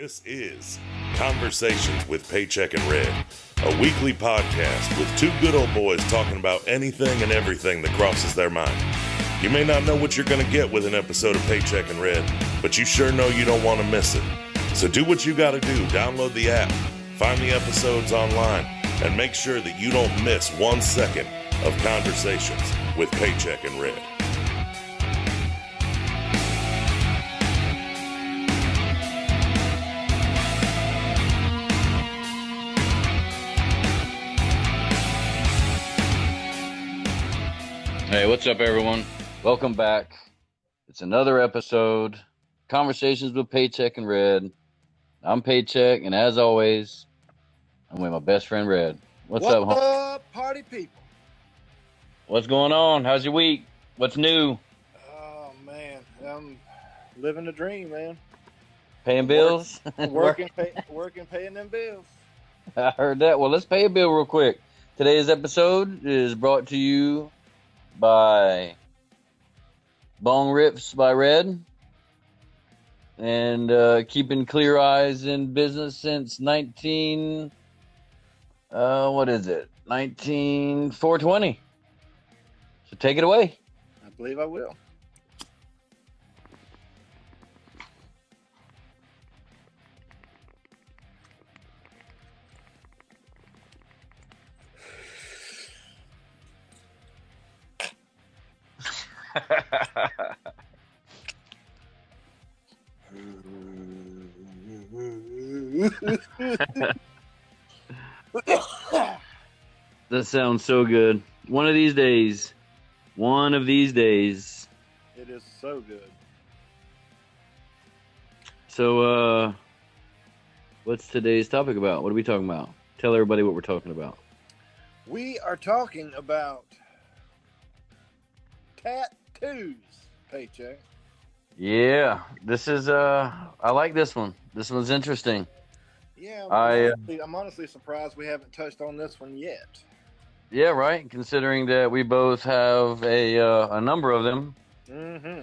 This is Conversations with Paycheck and Red, a weekly podcast with two good old boys talking about anything and everything that crosses their mind. You may not know what you're going to get with an episode of Paycheck and Red, but you sure know you don't want to miss it. So do what you got to do. Download the app, find the episodes online, and make sure that you don't miss 1 second of Conversations with Paycheck and Red. Hey, what's up, everyone? Welcome back. It's another episode, Conversations with Paycheck and Red. I'm Paycheck, and as always, I'm with my best friend, Red. What's up, What up, party people? What's going on? How's your week? What's new? Oh, man. I'm living the dream, man. Paying bills? Working, paying them bills. I heard that. Well, let's pay a bill real quick. Today's episode is brought to you by Bong Rips by Red, and keeping clear eyes in business since 420. So take it away. I believe I will. That sounds so good. One of these days. It is so good. So, what's today's topic about? What are we talking about? Tell everybody what we're talking about. We are talking about tattoos, Paycheck. Yeah, this is, I like this one. This one's interesting. Yeah, I'm honestly surprised we haven't touched on this one yet. Yeah, right. Considering that we both have a number of them. Mm-hmm.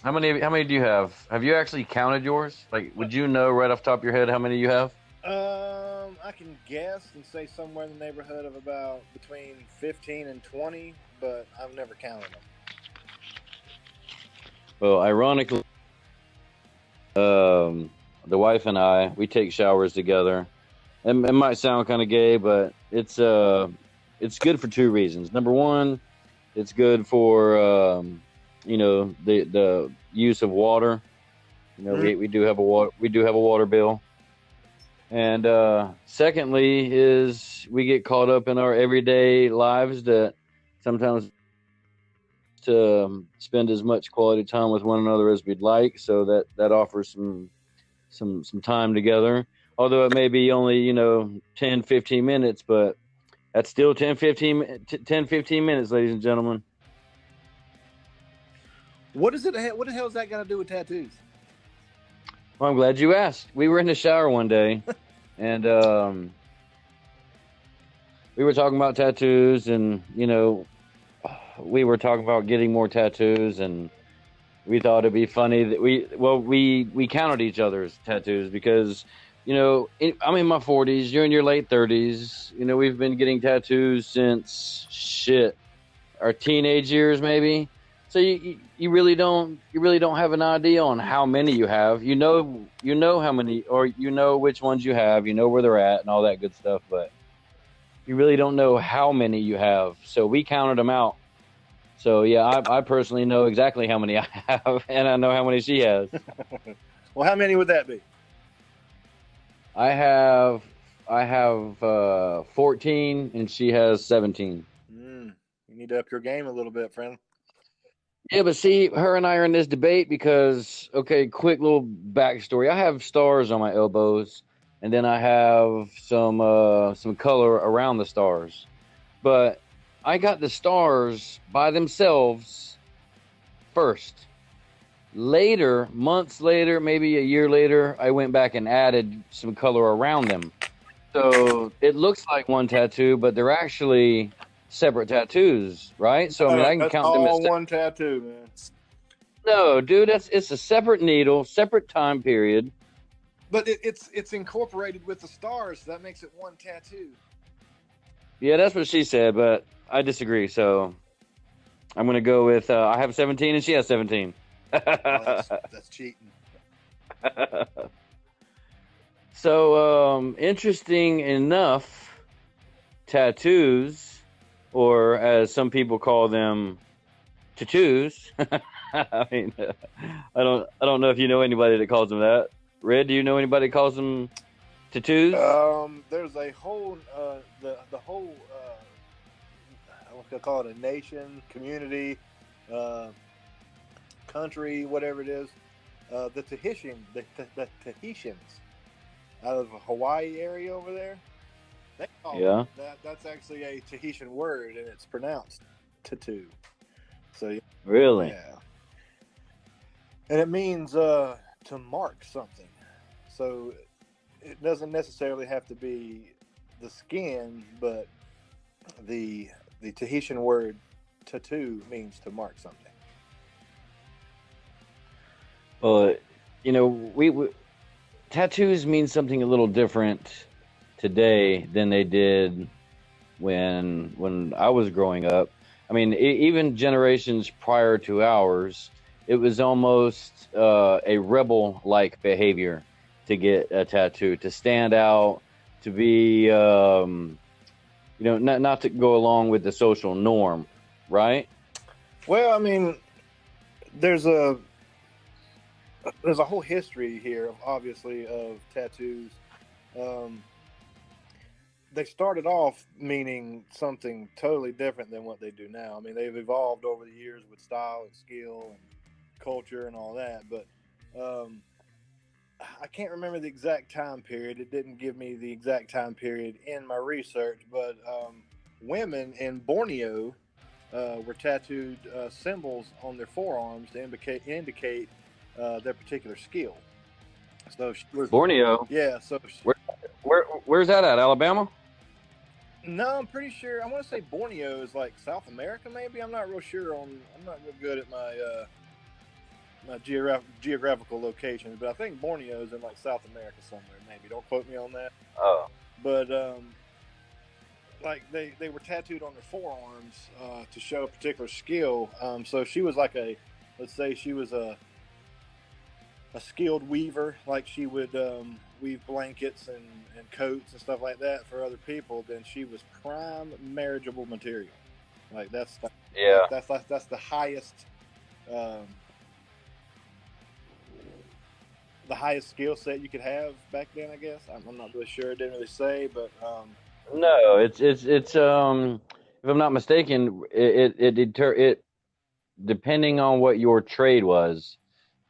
How many do you have? Have you actually counted yours? Like, would you know right off the top of your head how many you have? I can guess and say somewhere in the neighborhood of about between 15 and 20, but I've never counted them. Well, ironically, the wife and I, we take showers together. It might sound kind of gay, but it's good for two reasons. Number one, it's good for the use of water. You know, we do have a water bill. And secondly, is we get caught up in our everyday lives that sometimes to spend as much quality time with one another as we'd like. So that offers some time together. Although it may be only 10, 15 minutes, but that's still 10, 15 minutes, ladies and gentlemen. What the hell is that got to do with tattoos? Well, I'm glad you asked. We were in the shower one day, and we were talking about tattoos, and we were talking about getting more tattoos, and we thought it'd be funny that we counted each other's tattoos because I'm in my 40s, you're in your late 30s. We've been getting tattoos since our teenage years maybe. So you really don't have an idea on how many you have. You know how many, or which ones you have. You know where they're at and all that good stuff, but you really don't know how many you have. So we counted them out. So yeah, I personally know exactly how many I have, and I know how many she has. Well, how many would that be? I have 14, and she has 17. You need to up your game a little bit, friend. Yeah, but see, her and I are in this debate because, okay, quick little backstory. I have stars on my elbows, and then I have some color around the stars. But I got the stars by themselves first. Later, months later, maybe a year later, I went back and added some color around them. So it looks like one tattoo, but they're actually separate tattoos, right? So I mean, I can count them as all one tattoo, man. No, dude, it's a separate needle, separate time period, But it's incorporated with the stars, so that makes it one tattoo. Yeah, that's what she said, but I disagree. So I'm going to go with I have 17 and she has 17. That's cheating. So interesting enough, tattoos, or as some people call them, tattoos. I mean, I don't know if you know anybody that calls them that. Red, do you know anybody that calls them tattoos? There's a whole the whole what can I call it, a nation, community, country, whatever it is. The Tahitians out of the Hawaii area over there. They call that's actually a Tahitian word, and it's pronounced tattoo. So really, yeah, and it means to mark something. So it doesn't necessarily have to be the skin, but the Tahitian word tattoo means to mark something. Well, you know, we tattoos mean something a little different today than they did when I was growing up. I mean, even generations prior to ours, it was almost a rebel-like behavior to get a tattoo, to stand out, to be, not to go along with the social norm, right? Well, I mean, there's a whole history here, obviously, of tattoos. They started off meaning something totally different than what they do now. I mean, they've evolved over the years with style and skill and culture and all that, but I can't remember the exact time period. It didn't give me the exact time period in my research, but women in Borneo were tattooed symbols on their forearms to indicate their particular skill. So Borneo? Yeah. So where's that at? Alabama? No, I'm pretty sure. I want to say Borneo is like South America, maybe. I'm not real sure I'm not real good at my my geographical locations, but I think Borneo is in like South America somewhere. Maybe, don't quote me on that. Oh. But like they were tattooed on their forearms to show a particular skill. So she was like let's say she was a skilled weaver, like she would weave blankets and coats and stuff like that for other people. Then she was prime marriageable material. Like that's the highest the highest skill set you could have back then, I guess. I'm not really sure. It didn't really say, but no, it's if I'm not mistaken, it depending on what your trade was,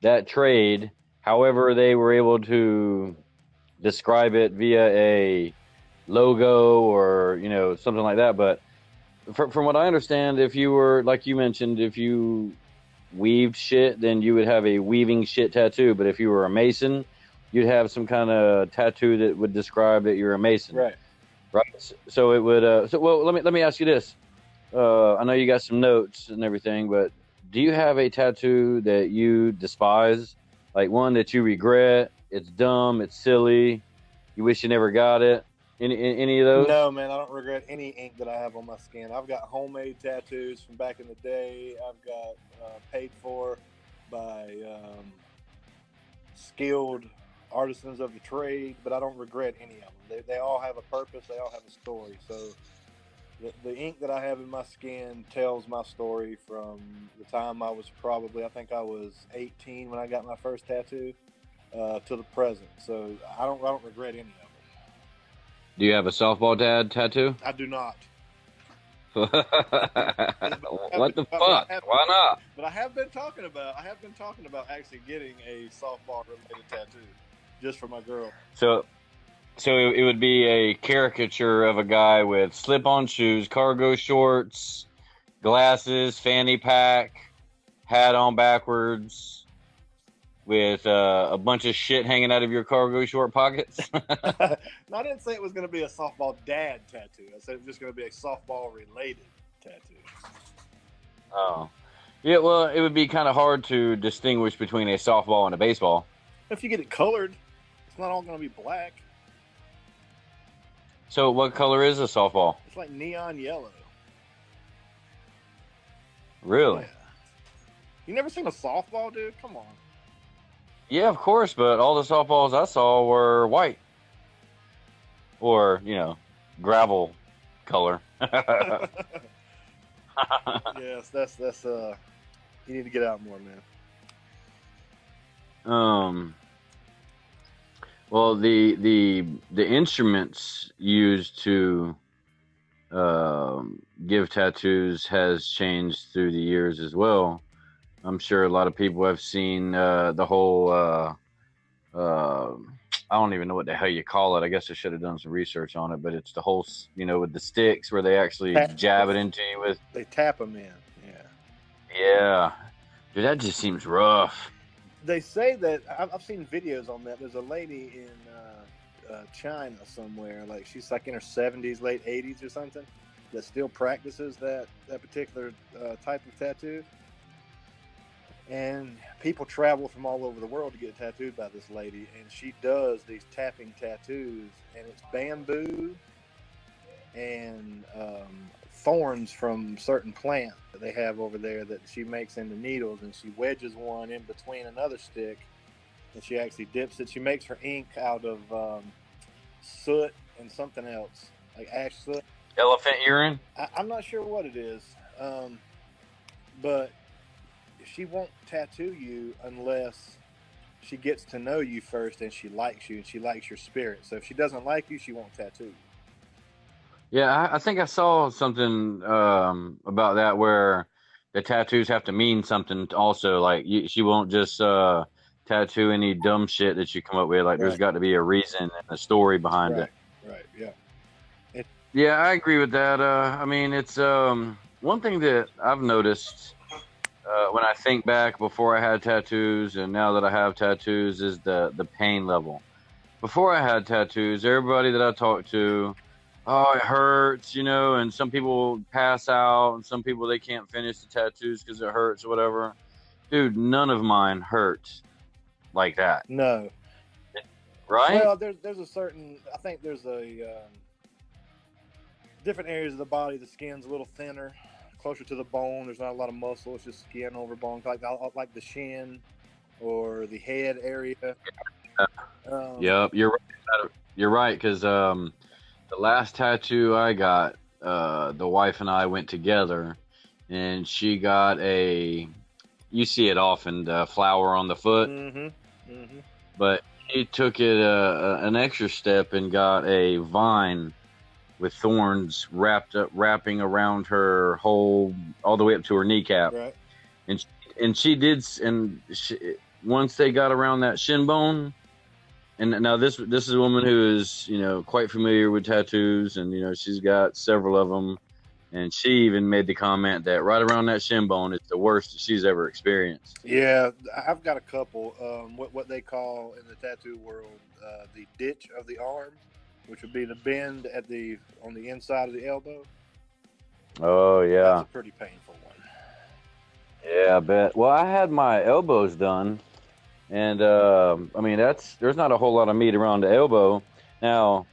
that trade, however they were able to describe it via a logo or something like that. But from what I understand, if you were, like you mentioned, if you weaved shit, then you would have a weaving shit tattoo. But if you were a mason, you'd have some kind of tattoo that would describe that you're a mason. Right. So it would. Well, let me ask you this. I know you got some notes and everything, but do you have a tattoo that you despise, like one that you regret? It's dumb. It's silly. You wish you never got it. Any of those? No, man, I don't regret any ink that I have on my skin. I've got homemade tattoos from back in the day. I've got paid for by skilled artisans of the trade, but I don't regret any of them. They all have a purpose. They all have a story. So the ink that I have in my skin tells my story from the time I was I think I was 18 when I got my first tattoo to the present. So I don't regret any of them. Do you have a softball dad tattoo? I do not. What the fuck? Why not? But I have been talking about actually getting a softball related tattoo just for my girl. So it would be a caricature of a guy with slip-on shoes, cargo shorts, glasses, fanny pack, hat on backwards, with a bunch of shit hanging out of your cargo short pockets. No, I didn't say it was going to be a softball dad tattoo. I said it was just going to be a softball related tattoo. Oh. Yeah, well, it would be kind of hard to distinguish between a softball and a baseball. If you get it colored, It's not all going to be black. So what color is a softball? It's like neon yellow. Really? Yeah. You never seen a softball, dude? Come on. Yeah, of course, but all the softballs I saw were white. Or, gravel color. Yes, that's you need to get out more, man. Well, the instruments used to give tattoos has changed through the years as well. I'm sure a lot of people have seen the whole I don't even know what the hell you call it. I guess I should have done some research on it, but it's the whole, with the sticks where they actually jab it into you with. They tap them in. Yeah. Yeah. Dude, that just seems rough. They say that I've seen videos on that. There's a lady in China somewhere, like she's like in her 70s, late 80s or something, that still practices that particular type of tattoo. And people travel from all over the world to get tattooed by this lady, and she does these tapping tattoos, and it's bamboo and thorns from certain plants that they have over there that she makes into needles, and she wedges one in between another stick, and she actually dips it. She makes her ink out of soot and something else, like ash soot. Elephant urine? I'm not sure what it is, but she won't tattoo you unless she gets to know you first and she likes you and she likes your spirit. So if she doesn't like you, she won't tattoo you. Yeah, I think I saw something about that where the tattoos have to mean something also. Like she won't just tattoo any dumb shit that you come up with. Like there's got to be a reason and a story behind it. Right, yeah. Yeah, I agree with that. I mean, it's one thing that I've noticed when I think back before I had tattoos and now that I have tattoos is the pain level. Before I had tattoos, everybody that I talked to, oh, it hurts, and some people pass out and some people, they can't finish the tattoos because it hurts or whatever. Dude, none of mine hurt like that. No. Right? Well, there's a certain, I think there's a different areas of the body, the skin's a little thinner, closer to the bone. There's not a lot of muscle. It's just skin over bone, like the shin or the head area. Yep, you're right. You're right, because the last tattoo I got, the wife and I went together, and she got you see it often, the flower on the foot. Mm-hmm. Mm-hmm. But she took it an extra step and got a vine with thorns wrapping around her whole, all the way up to her kneecap. Right. And she did, once they got around that shin bone, and now this is a woman who is, quite familiar with tattoos, and, she's got several of them. And she even made the comment that right around that shin bone is the worst that she's ever experienced. Yeah, I've got a couple. What they call in the tattoo world the ditch of the arm, which would be the bend on the inside of the elbow. Oh yeah, that's a pretty painful one. Yeah, I bet. Well, I had my elbows done, and I mean there's not a whole lot of meat around the elbow. Now,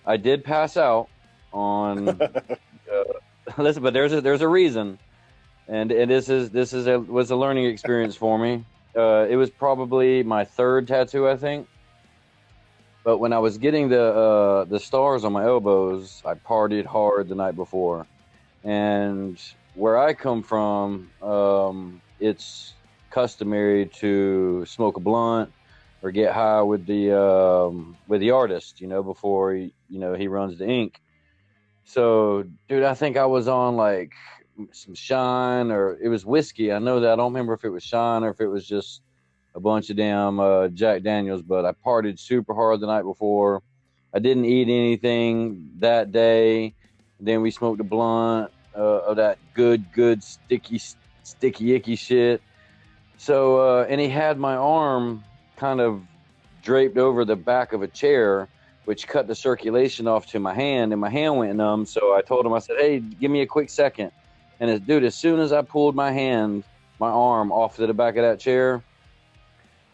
I did pass out on. Listen, but there's a reason, and this was a learning experience for me. It was probably my third tattoo, I think. But when I was getting the stars on my elbows, I partied hard the night before, and where I come from, it's customary to smoke a blunt or get high with the artist, before he runs the ink. So, dude, I think I was on like some Shine, or it was whiskey. I know that. I don't remember if it was Shine or if it was just a bunch of damn Jack Daniels, but I partied super hard the night before. I didn't eat anything that day. Then we smoked a blunt of that good sticky icky shit. So, and he had my arm kind of draped over the back of a chair, which cut the circulation off to my hand, and my hand went numb. So I told him, I said, hey, give me a quick second. And as soon as I pulled my arm off to the back of that chair,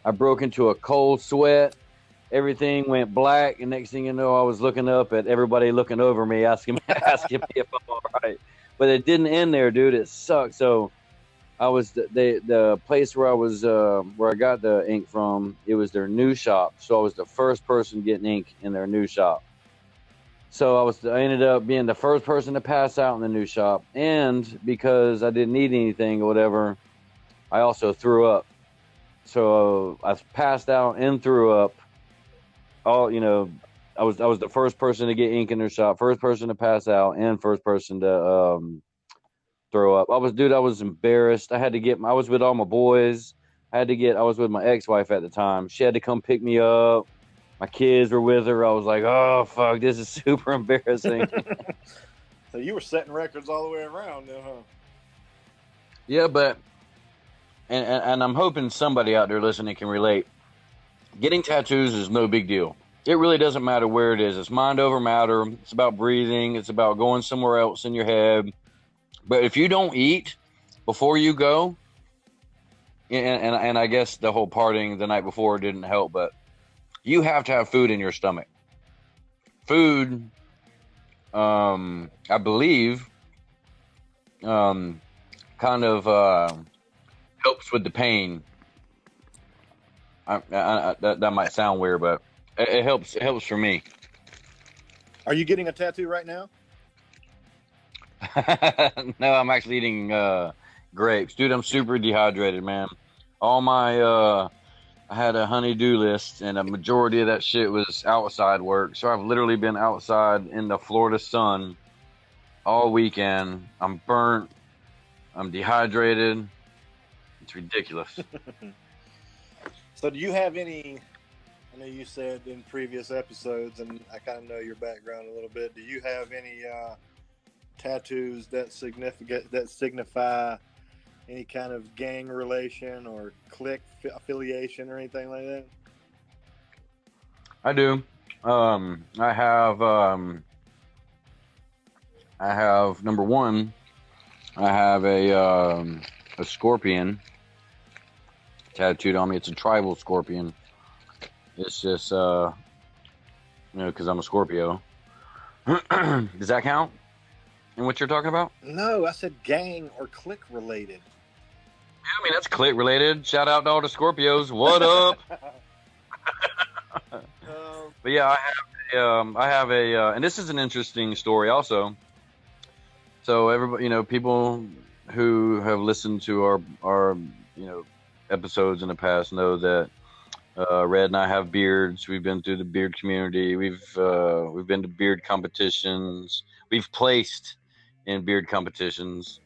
I broke into a cold sweat, everything went black, and next thing you know, I was looking up at everybody looking over me, asking asking me if I'm all right. But it didn't end there, dude. It sucked. So I was the place where I was where I got the ink from. It was their new shop, so I was the first person getting ink in their new shop. So I ended up being the first person to pass out in the new shop, and because I didn't need anything or whatever, I also threw up. So I passed out and threw up. All I was the first person to get ink in their shop, first person to pass out, and first person to throw up. I was embarrassed. I was with all my boys. I was with my ex-wife at the time. She had to come pick me up. My kids were with her. I was like, oh, fuck, this is super embarrassing. So you were setting records all the way around then, huh? Yeah, but, and I'm hoping somebody out there listening can relate. Getting tattoos is no big deal. It really doesn't matter where it is. It's mind over matter. It's about breathing. It's about going somewhere else in your head. But if you don't eat before you go, and I guess the whole partying the night before didn't help, but you have to have food in your stomach. Food, I believe, kind of helps with the pain. That might sound weird, but it helps. It helps for me. Are you getting a tattoo right now? No, I'm actually eating grapes, dude. I'm super dehydrated, man. All my I had a honey-do list, and a majority of that shit was outside work. So I've literally been outside in the Florida sun all weekend. I'm burnt. I'm dehydrated. It's ridiculous. So do you have any, I know you said in previous episodes, and I kind of know your background a little bit, do you have any tattoos that signify any kind of gang relation or clique affiliation or anything like that? I do. I have number one. I have a scorpion tattooed on me. It's a tribal scorpion. It's just because I'm a Scorpio. Does that count? And what you're talking about? No, I said gang or clique related. Yeah, I mean that's clique related. Shout out to all the Scorpios. What up? But yeah, I have a, and this is an interesting story also. So everybody, people who have listened to our episodes in the past know that Red and I have beards. We've been through the beard community. We've been to beard competitions. We've placed in beard competitions.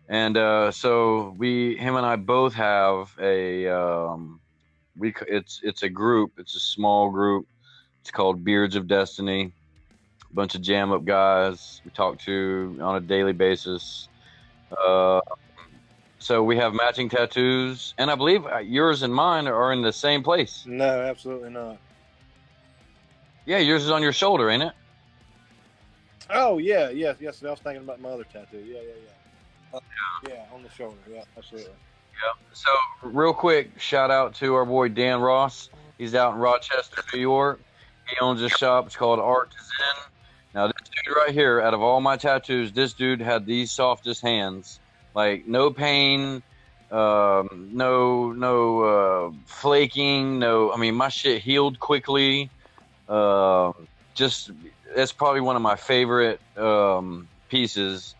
And so him and I both have it's a group. It's a small group. It's called Beards of Destiny. A bunch of jam up guys we talk to on a daily basis. So we have matching tattoos, and I believe yours and mine are in the same place. No, absolutely not. Yeah, yours is on your shoulder, ain't it? Oh yeah, yes. I was thinking about my other tattoo. Yeah. Yeah, on the shoulder. Yeah, absolutely. Yeah. So real quick, shout out to our boy Dan Ross. He's out in Rochester, New York. He owns a shop. It's called Artisan. Now this dude right here, out of all my tattoos, this dude had the softest hands. Like no pain, no flaking, I mean my shit healed quickly. Just that's probably one of my favorite pieces.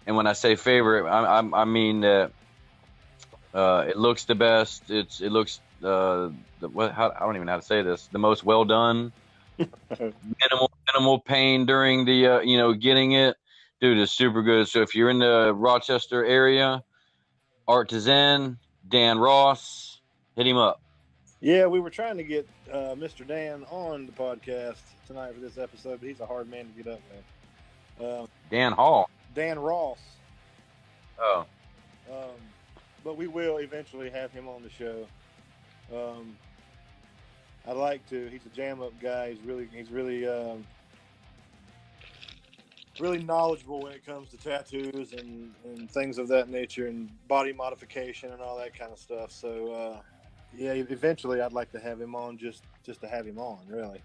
And when I say favorite, I mean that it looks the best. It looks I don't even know how to say this. The most well done. minimal pain during the getting it. Dude, it's super good. So if you're in the Rochester area, Artisan, Dan Ross, hit him up. Yeah, we were trying to get Mr. Dan on the podcast tonight for this episode, but he's a hard man to get up with. Dan Hall. Dan Ross. Oh. But we will eventually have him on the show. I'd like to. He's a jam up guy. He's really knowledgeable when it comes to tattoos and things of that nature and body modification and all that kind of stuff. So Yeah, eventually I'd like to have him on just to have him on, really.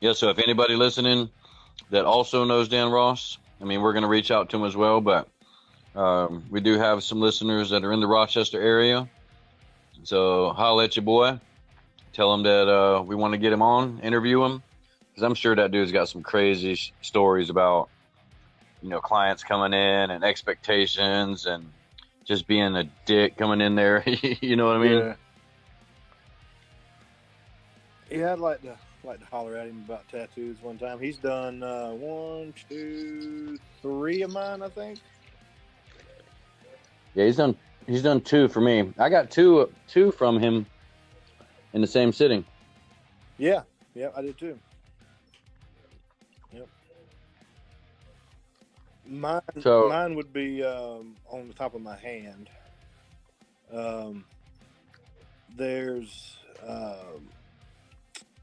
Yeah, so if anybody listening that also knows Dan Ross, I mean, we're going to reach out to him as well, but we do have some listeners that are in the Rochester area. So holla at your boy. Tell him that we want to get him on, interview him, because I'm sure that dude's got some crazy stories about, clients coming in and expectations and just being a dick coming in there. You know what I mean? Yeah. Yeah, I'd like to holler at him about tattoos one time. He's done 1, 2, 3 of mine, I think. Yeah, he's done 2 for me. I got two from him in the same sitting. Yeah, I did too. Yep. Mine would be on the top of my hand. There's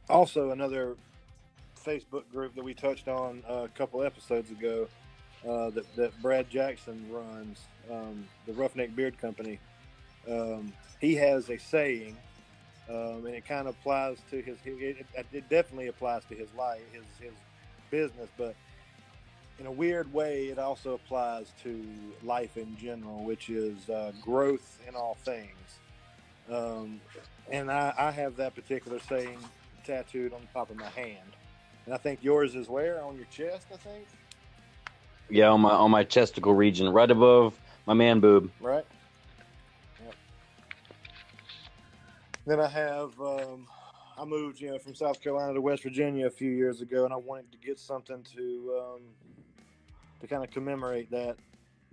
also another Facebook group that we touched on a couple episodes ago that Brad Jackson runs, the Roughneck Beard Company. He has a saying, and it kind of applies to it definitely applies to his life, his business, but in a weird way, it also applies to life in general, which is growth in all things. And I have that particular saying tattooed on the top of my hand. And I think yours is where? On your chest, I think? Yeah, on my chesticle region, right above my man boob. Right. Yep. Then I have I moved, from South Carolina to West Virginia a few years ago, and I wanted to get something to kind of commemorate that.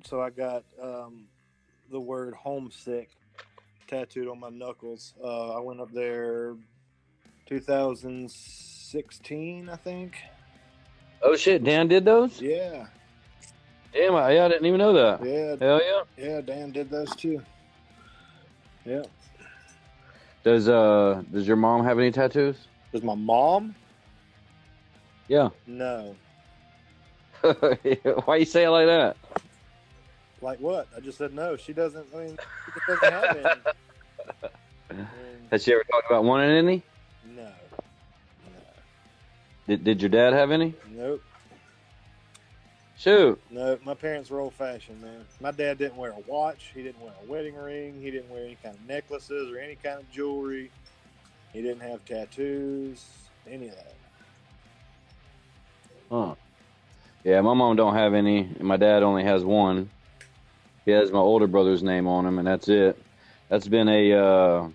So I got the word homesick tattooed on my knuckles. I went up there 2016, I think. Oh shit, Dan did those? Yeah. Damn, I didn't even know that. Yeah. Hell yeah. Yeah, Dan did those too. Yeah. Does your mom have any tattoos? Does my mom? Yeah. No. Why you say it like that? Like what? I just said no. She doesn't. I mean, she just doesn't have any. Has she ever talked about wanting any? No. Did your dad have any? Nope. Shoot. No, my parents were old-fashioned, man. My dad didn't wear a watch. He didn't wear a wedding ring. He didn't wear any kind of necklaces or any kind of jewelry. He didn't have tattoos, any of that. Huh. Yeah, my mom don't have any, and my dad only has one. He has my older brother's name on him, and that's it. That's been an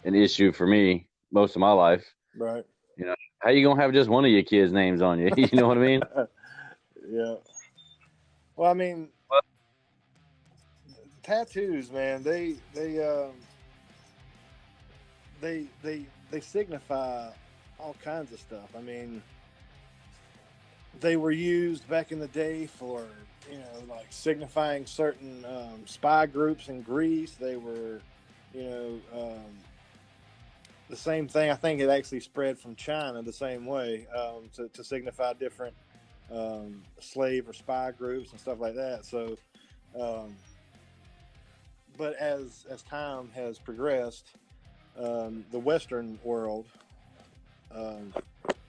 issue for me most of my life. Right. How you gonna have just one of your kids' names on you? You know what I mean? Yeah. Well, I mean, tattoos, man. They signify all kinds of stuff. I mean, they were used back in the day for like signifying certain spy groups in Greece. They were, the same thing. I think it actually spread from China the same way to signify different slave or spy groups and stuff like that. So, but as time has progressed, the Western world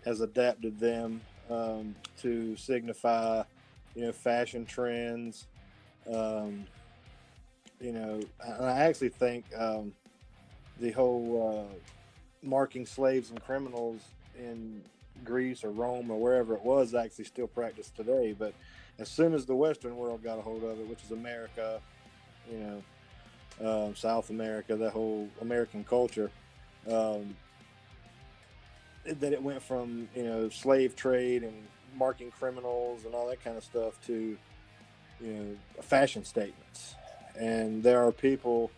has adapted them to signify, fashion trends. And I actually think the whole marking slaves and criminals in Greece or Rome or wherever it was actually still practiced today. But as soon as the Western world got a hold of it, which is America, South America, that whole American culture, that it went from, slave trade and marking criminals and all that kind of stuff to, fashion statements. And there are people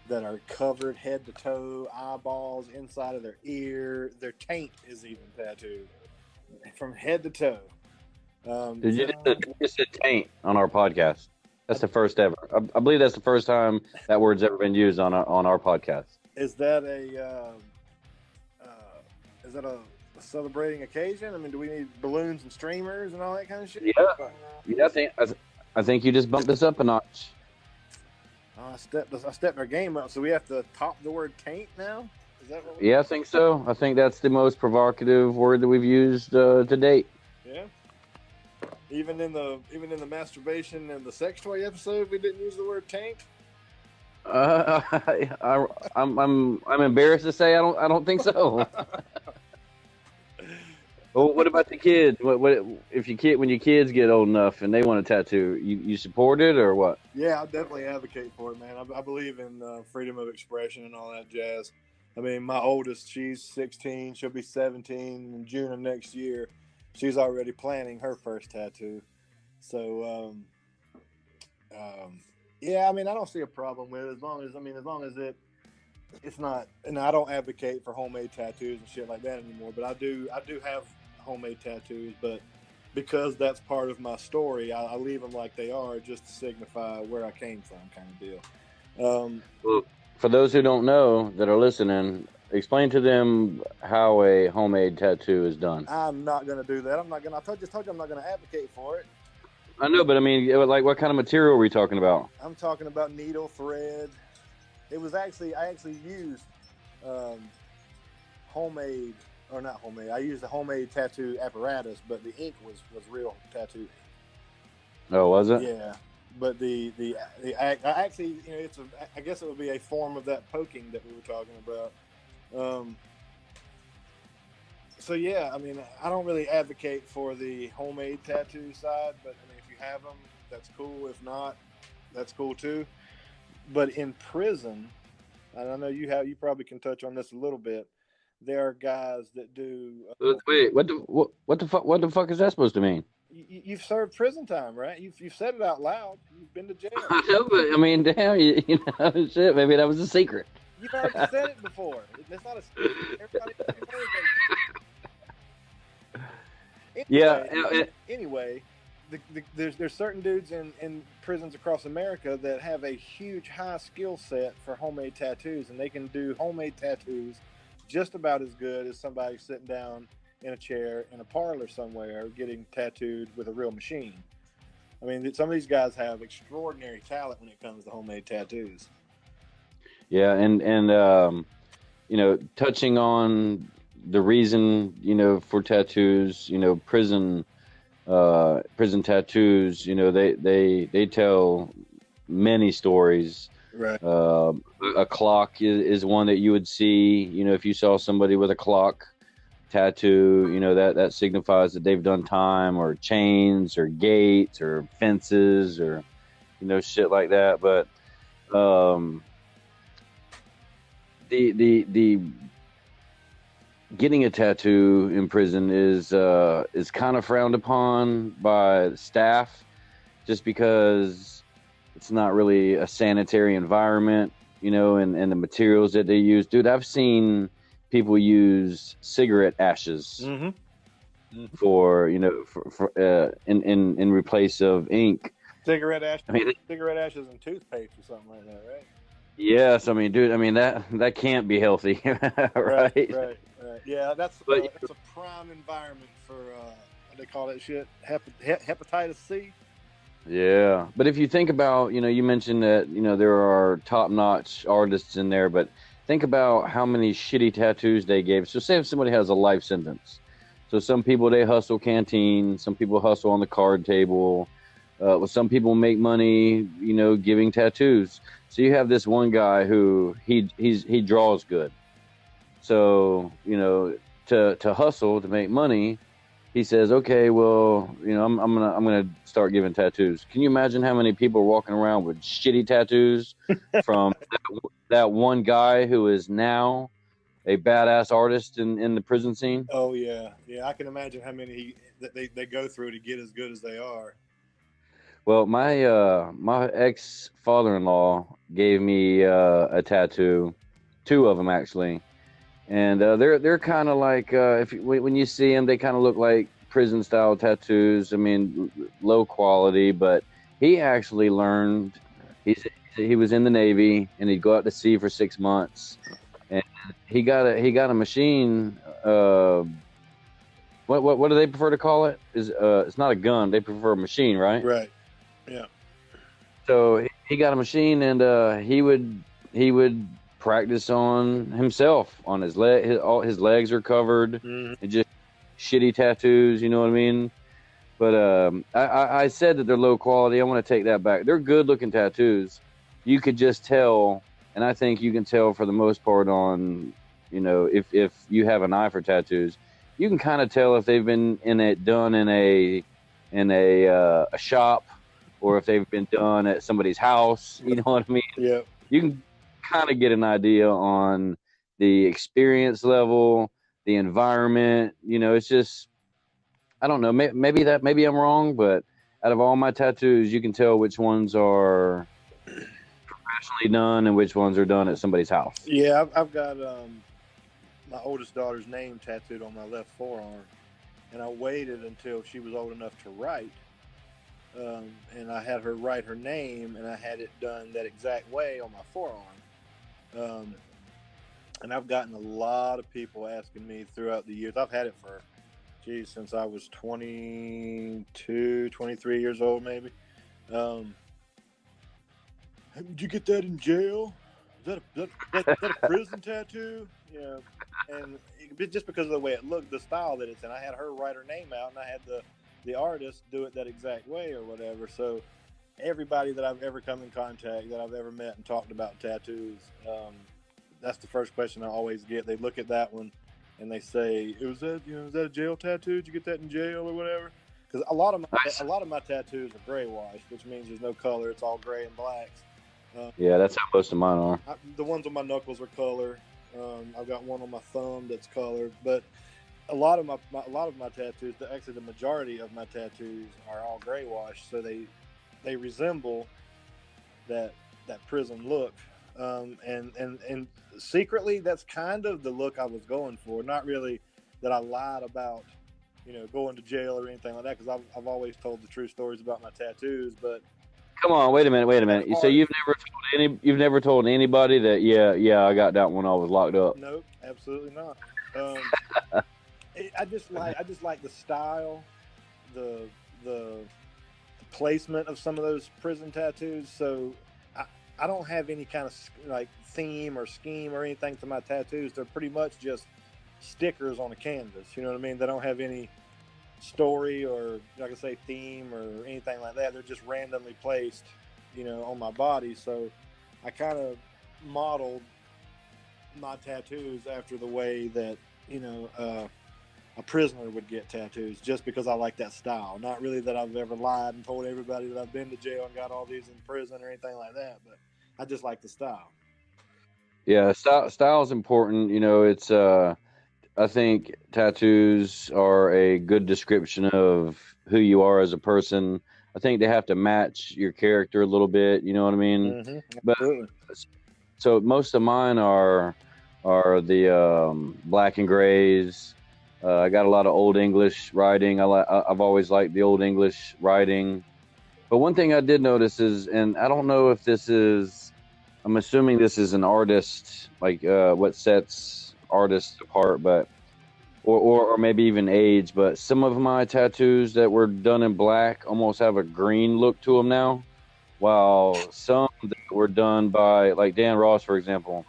that are covered head to toe, eyeballs, inside of their ear. Their taint is even tattooed from head to toe. Did you just say taint on our podcast? That's the first ever. I believe that's the first time that word's ever been used on our podcast. Is that a celebrating occasion? I mean, do we need balloons and streamers and all that kind of shit? Yeah. I think you just bumped this up a notch. I stepped our game up, so we have to top the word taint now. Is that what? Yeah, I think so. I think that's the most provocative word that we've used to date. Yeah. Even in the masturbation and the sex toy episode, we didn't use the word taint. I'm embarrassed to say I don't think so. Well, what about the kids? What if when your kids get old enough and they want a tattoo? You support it or what? Yeah, I definitely advocate for it, man. I believe in freedom of expression and all that jazz. I mean, my oldest, she's 16. She'll be 17 in June of next year. She's already planning her first tattoo. So, yeah, I mean, I don't see a problem with it as long as it's not. And I don't advocate for homemade tattoos and shit like that anymore. But I do have homemade tattoos, but because that's part of my story, I leave them like they are just to signify where I came from, kind of deal. Well, for those who don't know that are listening, explain to them how a homemade tattoo is done. I'm not going to do that. I told you I'm not going to advocate for it. I know, but I mean, like, what kind of material are we talking about? I'm talking about needle, thread. I actually used homemade. Or not homemade. I used a homemade tattoo apparatus, but the ink was real tattoo ink. Oh, was it? Yeah, but actually, I guess it would be a form of that poking that we were talking about. So yeah, I mean, I don't really advocate for the homemade tattoo side, but I mean, if you have them, that's cool. If not, that's cool too. But in prison, and I know you probably can touch on this a little bit. There are guys that do. Wait, what the fuck is that supposed to mean? You've served prison time, right? You've said it out loud. You've been to jail. I know, but I mean, damn, you know, shit. Maybe that was a secret. You've already said it before. It's not a secret. Everybody anyway, yeah. Anyway, there's certain dudes in prisons across America that have a huge high skill set for homemade tattoos, and they can do homemade tattoos just about as good as somebody sitting down in a chair in a parlor somewhere getting tattooed with a real machine. I mean, some of these guys have extraordinary talent when it comes to homemade tattoos. Yeah, and you know, touching on the reason, you know, for tattoos, you know, prison tattoos, you know, they tell many stories. Right. A clock is one that you would see, you know, if you saw somebody with a clock tattoo, you know, that signifies that they've done time, or chains or gates or fences or, you know, shit like that. But the getting a tattoo in prison is kind of frowned upon by staff, just because it's not really a sanitary environment, you know, and the materials that they use. Dude, I've seen people use cigarette ashes for, you know, for in replace of ink. Cigarette ashes and toothpaste or something like that, right? Yes, I mean, dude, I mean that can't be healthy, right? Right. Yeah, that's a prime environment for what they call that shit, hepatitis C. Yeah, but if you think about, you know, you mentioned that, you know, there are top-notch artists in there, but think about how many shitty tattoos they gave. So say if somebody has a life sentence. So some people, they hustle canteen, some people hustle on the card table. Some people make money, you know, giving tattoos. So you have this one guy who he draws good. So, you know, to hustle, to make money, he says, okay, well, you know, I'm gonna start giving tattoos. Can you imagine how many people are walking around with shitty tattoos from that one guy who is now a badass artist in the prison scene? Oh yeah, I can imagine how many they go through to get as good as they are. Well, my ex father-in-law gave me a tattoo, 2 of them actually. And they're kind of like, when you see them, they kind of look like prison style tattoos. I mean, low quality, but he actually learned. He was in the Navy, and he'd go out to sea for 6 months, and he got a machine. What do they prefer to call it? It's not a gun. They prefer a machine, right? Right. Yeah. So he got a machine, and he would practice on himself, on his leg. All his legs are covered, and just shitty tattoos. You know what I mean? But I said that they're low quality. I want to take that back. They're good looking tattoos. You could just tell, and I think you can tell for the most part on, if you have an eye for tattoos, you can kind of tell if they've been done in a shop, or if they've been done at somebody's house. You know what I mean? Yeah. You can kind of get an idea on the experience level, the environment. It's just, I don't know. Maybe I'm wrong, but out of all my tattoos, you can tell which ones are professionally done and which ones are done at somebody's house. Yeah, I've got my oldest daughter's name tattooed on my left forearm, and I waited until she was old enough to write, and I had her write her name, and I had it done that exact way on my forearm. And I've gotten a lot of people asking me throughout the years. I've had it for since I was 22, 23 years old, maybe. Did you get that in jail? Is that a prison tattoo? Yeah. And just because of the way it looked, the style that it's in, I had her write her name out, and I had the artist do it that exact way or whatever. So everybody that I've ever come in contact, that I've ever met and talked about tattoos, that's the first question I always get. They look at that one and they say, "Is that a jail tattoo? Did you get that in jail or whatever?" Because a lot of my tattoos are gray washed, which means there's no color. It's all gray and blacks. Yeah, that's how most of mine are. The ones on my knuckles are color. I've got one on my thumb that's colored, but a lot of my tattoos, actually the majority of my tattoos are all gray washed, so they resemble that prison look. And secretly, that's kind of the look I was going for. Not really that I lied about, going to jail or anything like that, because I've always told the true stories about my tattoos. But come on, wait a minute. So you've never told anybody that? Yeah, I got that when I was locked up. Nope, absolutely not. I just like the style, the placement of some of those prison tattoos. So I don't have any kind of like theme or scheme or anything to my tattoos. They're pretty much just stickers on a canvas. You know what I mean? They don't have any story or, like I say, theme or anything like that. They're just randomly placed, on my body. So I kind of modeled my tattoos after the way that, a prisoner would get tattoos, just because I like that style. Not really that I've ever lied and told everybody that I've been to jail and got all these in prison or anything like that, but I just like the style. Yeah, style is important. It's I think tattoos are a good description of who you are as a person. I think they have to match your character a little bit. You know what I mean? Mm-hmm. But so most of mine are the black and grays. I got a lot of Old English writing. I've always liked the Old English writing. But one thing I did notice is, and I don't know if this is, I'm assuming this is an artist, like what sets artists apart, but or maybe even age. But some of my tattoos that were done in black almost have a green look to them now, while some that were done by, like Dan Ross, for example.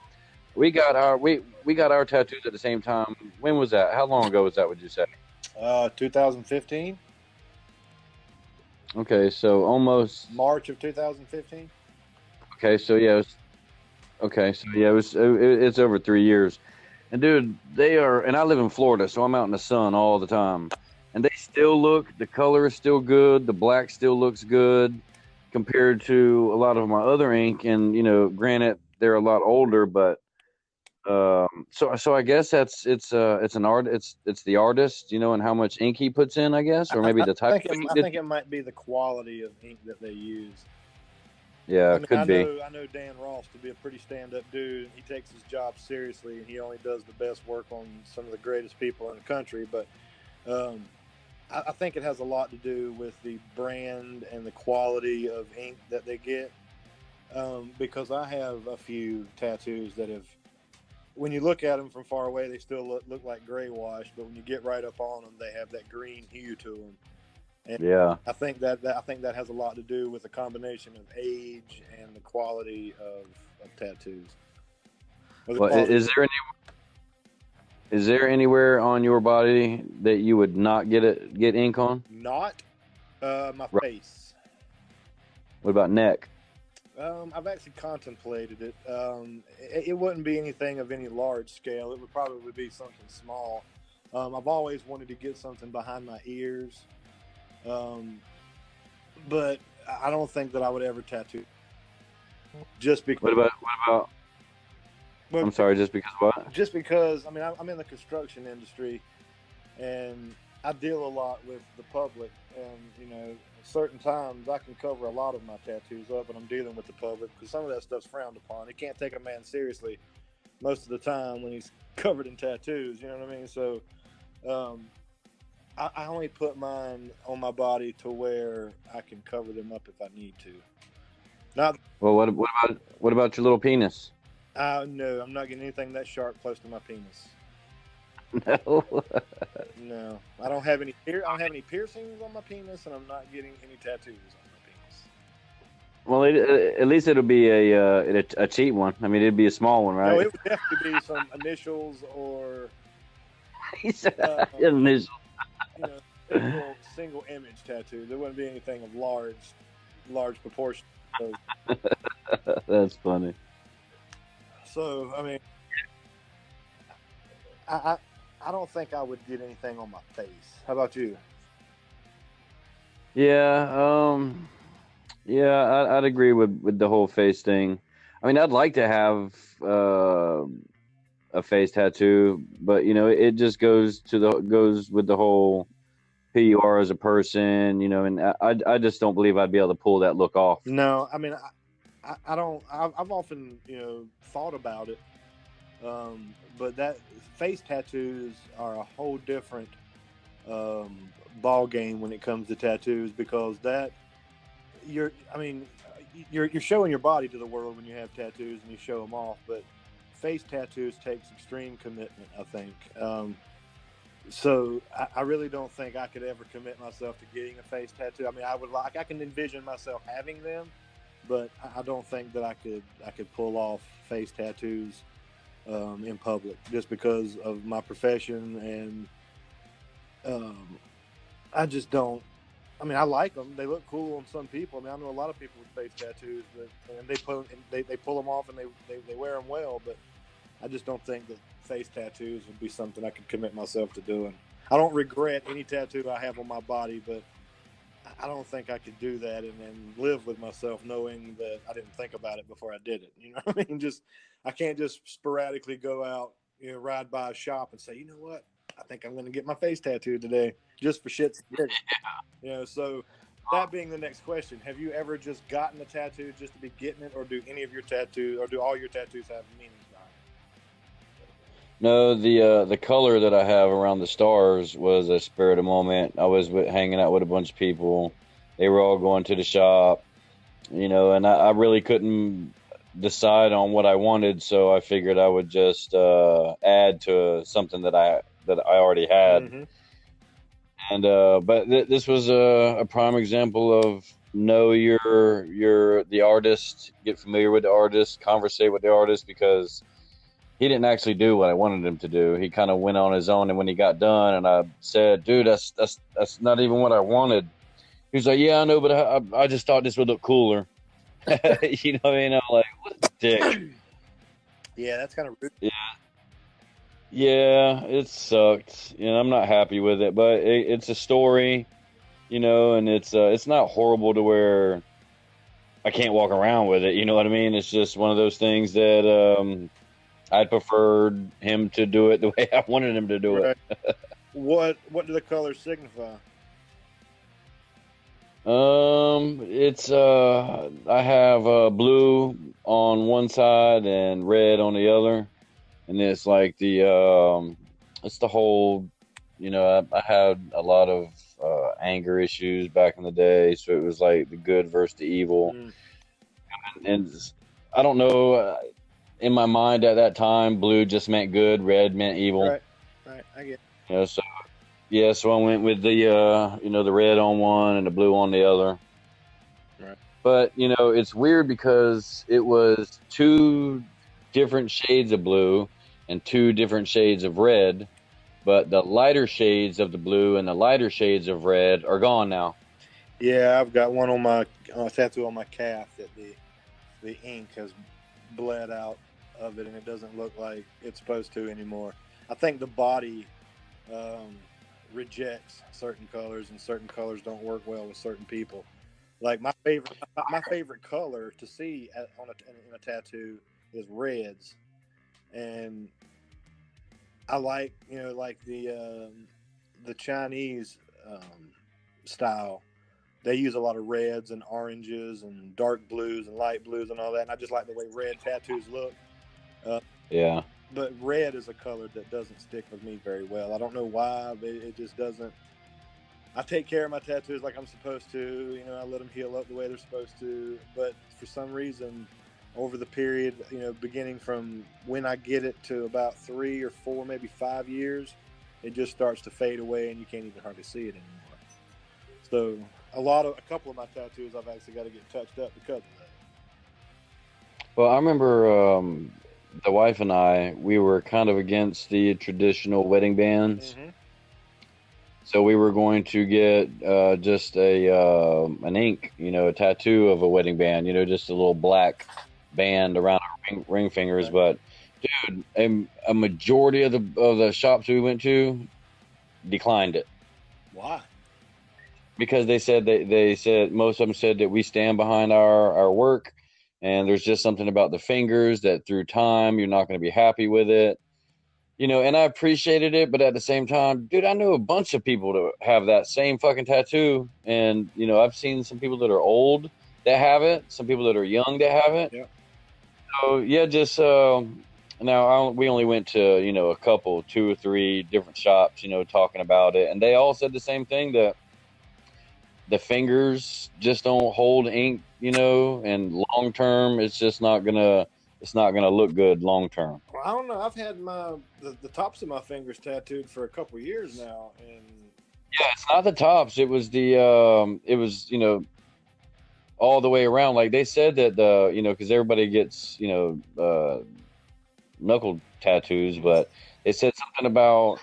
We got our tattoos at the same time. When was that? How long ago was that, would you say? 2015. Okay, so almost March of 2015. Okay, so yeah, it's over 3 years. And dude, and I live in Florida, so I'm out in the sun all the time. And the color is still good, the black still looks good compared to a lot of my other ink. And granted, they're a lot older, but so I guess it's an art. It's the artist, and how much ink he puts in, I guess, or maybe the type. I think it might be the quality of ink that they use. Yeah, could be. I know Dan Ross to be a pretty stand-up dude. He takes his job seriously, and he only does the best work on some of the greatest people in the country. But I think it has a lot to do with the brand and the quality of ink that they get. Because I have a few tattoos that have, when you look at them from far away, they still look like gray wash, but when you get right up on them, they have that green hue to them. And Yeah. I think that has a lot to do with a combination of age and the quality of tattoos. Well, is there anywhere on your body that you would not get ink on? Not my Right. face. What about neck? I've actually contemplated it. It wouldn't be anything of any large scale. It would probably be something small. I've always wanted to get something behind my ears, but I don't think that I would ever tattoo. Just because. What about? I'm sorry. Just because what? Just because, I mean, I'm in the construction industry, and I deal a lot with the public, and you know, certain times I can cover a lot of my tattoos up, and I'm dealing with the public because some of that stuff's frowned upon. You can't take a man seriously most of the time when he's covered in tattoos. You know what I mean? So, I only put mine on my body to where I can cover them up if I need to. Not. Well, what about your little penis? No, I'm not getting anything that sharp close to my penis. No. No, I don't have any. I don't have any piercings on my penis, and I'm not getting any tattoos on my penis. Well, at least it'll be a cheap one. I mean, it'd be a small one, right? No, it would definitely be some initials or initials. You know, single image tattoo. There wouldn't be anything of large proportion. So, that's funny. So, I mean, I don't think I would get anything on my face. How about you? Yeah, I'd agree with the whole face thing. I mean, I'd like to have a face tattoo, but you know, it just goes with the whole who you are as a person, you know, and I just don't believe I'd be able to pull that look off. No, I mean, I don't. I've often, you know, thought about it, but that face tattoos are a whole different ball game when it comes to tattoos, because you're showing your body to the world when you have tattoos and you show them off, but face tattoos takes extreme commitment, I think. So I really don't think I could ever commit myself to getting a face tattoo. I mean, I can envision myself having them, but I don't think that I could pull off face tattoos in public, just because of my profession, and I just don't. I mean, I like them; they look cool on some people. I mean, I know a lot of people with face tattoos, and they pull them off and they wear them well. But I just don't think that face tattoos would be something I could commit myself to doing. I don't regret any tattoo I have on my body, but I don't think I could do that and live with myself knowing that I didn't think about it before I did it. You know what I mean? I can't just sporadically go out, you know, ride by a shop and say, you know what, I think I'm going to get my face tattooed today, just for shits and giggles. You know, so that being the next question, have you ever just gotten a tattoo just to be getting it, or do all your tattoos have meanings behind it? No, the color that I have around the stars was a spur of the moment. I was hanging out with a bunch of people. They were all going to the shop, you know, and I really couldn't decide on what I wanted, so I figured I would just add to something that I already had. Mm-hmm. And but this was a prime example of know the artist, get familiar with the artist, conversate with the artist, because he didn't actually do what I wanted him to do. He kind of went on his own, and when he got done, and I said, "Dude, that's not even what I wanted." He was like, "Yeah, I know, but I just thought this would look cooler." You know what I mean? I'm like, what a dick. Yeah, that's kind of rude. Yeah, it sucked. You know, I'm not happy with it, but it's a story, you know, and it's not horrible to where I can't walk around with it. You know what I mean? It's just one of those things that I'd preferred him to do it the way I wanted him to do it. What do the colors signify? It's I have blue on one side and red on the other, and it's like it's the whole, you know, I had a lot of anger issues back in the day, so it was like the good versus the evil. And I don't know, in my mind at that time, blue just meant good, red meant evil. Right, I get it. You know, so Yeah, so I went with the the red on one and the blue on the other. Right. But it's weird because it was two different shades of blue and two different shades of red, but the lighter shades of the blue and the lighter shades of red are gone now. Yeah, I've got one on my tattoo on my calf that the ink has bled out of it, and it doesn't look like it's supposed to anymore. I think the body rejects certain colors, and certain colors don't work well with certain people. Like my favorite color to see in a tattoo is reds, and I like like the Chinese style. They use a lot of reds and oranges and dark blues and light blues and all that. And I just like the way red tattoos look. Yeah. But red is a color that doesn't stick with me very well. I don't know why, but it just doesn't. I take care of my tattoos like I'm supposed to. I let them heal up the way they're supposed to. But for some reason, over the period, beginning from when I get it to about 3 or 4, maybe 5 years, it just starts to fade away and you can't even hardly see it anymore. So a couple of my tattoos I've actually got to get touched up because of that. Well, I remember the wife and I, we were kind of against the traditional wedding bands. Mm-hmm. So we were going to get just an ink, a tattoo of a wedding band, just a little black band around our ring fingers. Right. But dude, a majority of the shops we went to declined it. Why? Because they said most of them said that we stand behind our work, and there's just something about the fingers that through time you're not going to be happy with it. And I appreciated it, but at the same time, dude, I know a bunch of people that have that same fucking tattoo, and I've seen some people that are old that have it, some people that are young that have it. Yeah. So yeah, just now we only went to a couple, 2 or 3 different shops, talking about it, and they all said the same thing, that the fingers just don't hold ink, and long term, it's just not gonna look good long term. Well, I don't know. I've had the tops of my fingers tattooed for a couple of years now, and yeah, it's not the tops. It was the all the way around. Like they said that because everybody gets knuckle tattoos, but they said something about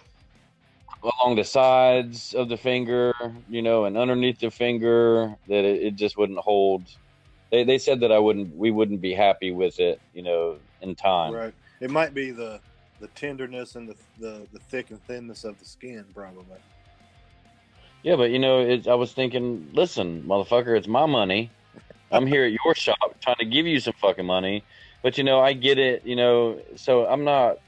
along the sides of the finger, and underneath the finger, that it just wouldn't hold. They said that we wouldn't be happy with it, in time. Right. It might be the tenderness and the thick and thinness of the skin, probably. Yeah, but I was thinking, listen, motherfucker, it's my money. I'm here at your shop trying to give you some fucking money, but I get it, so I'm not.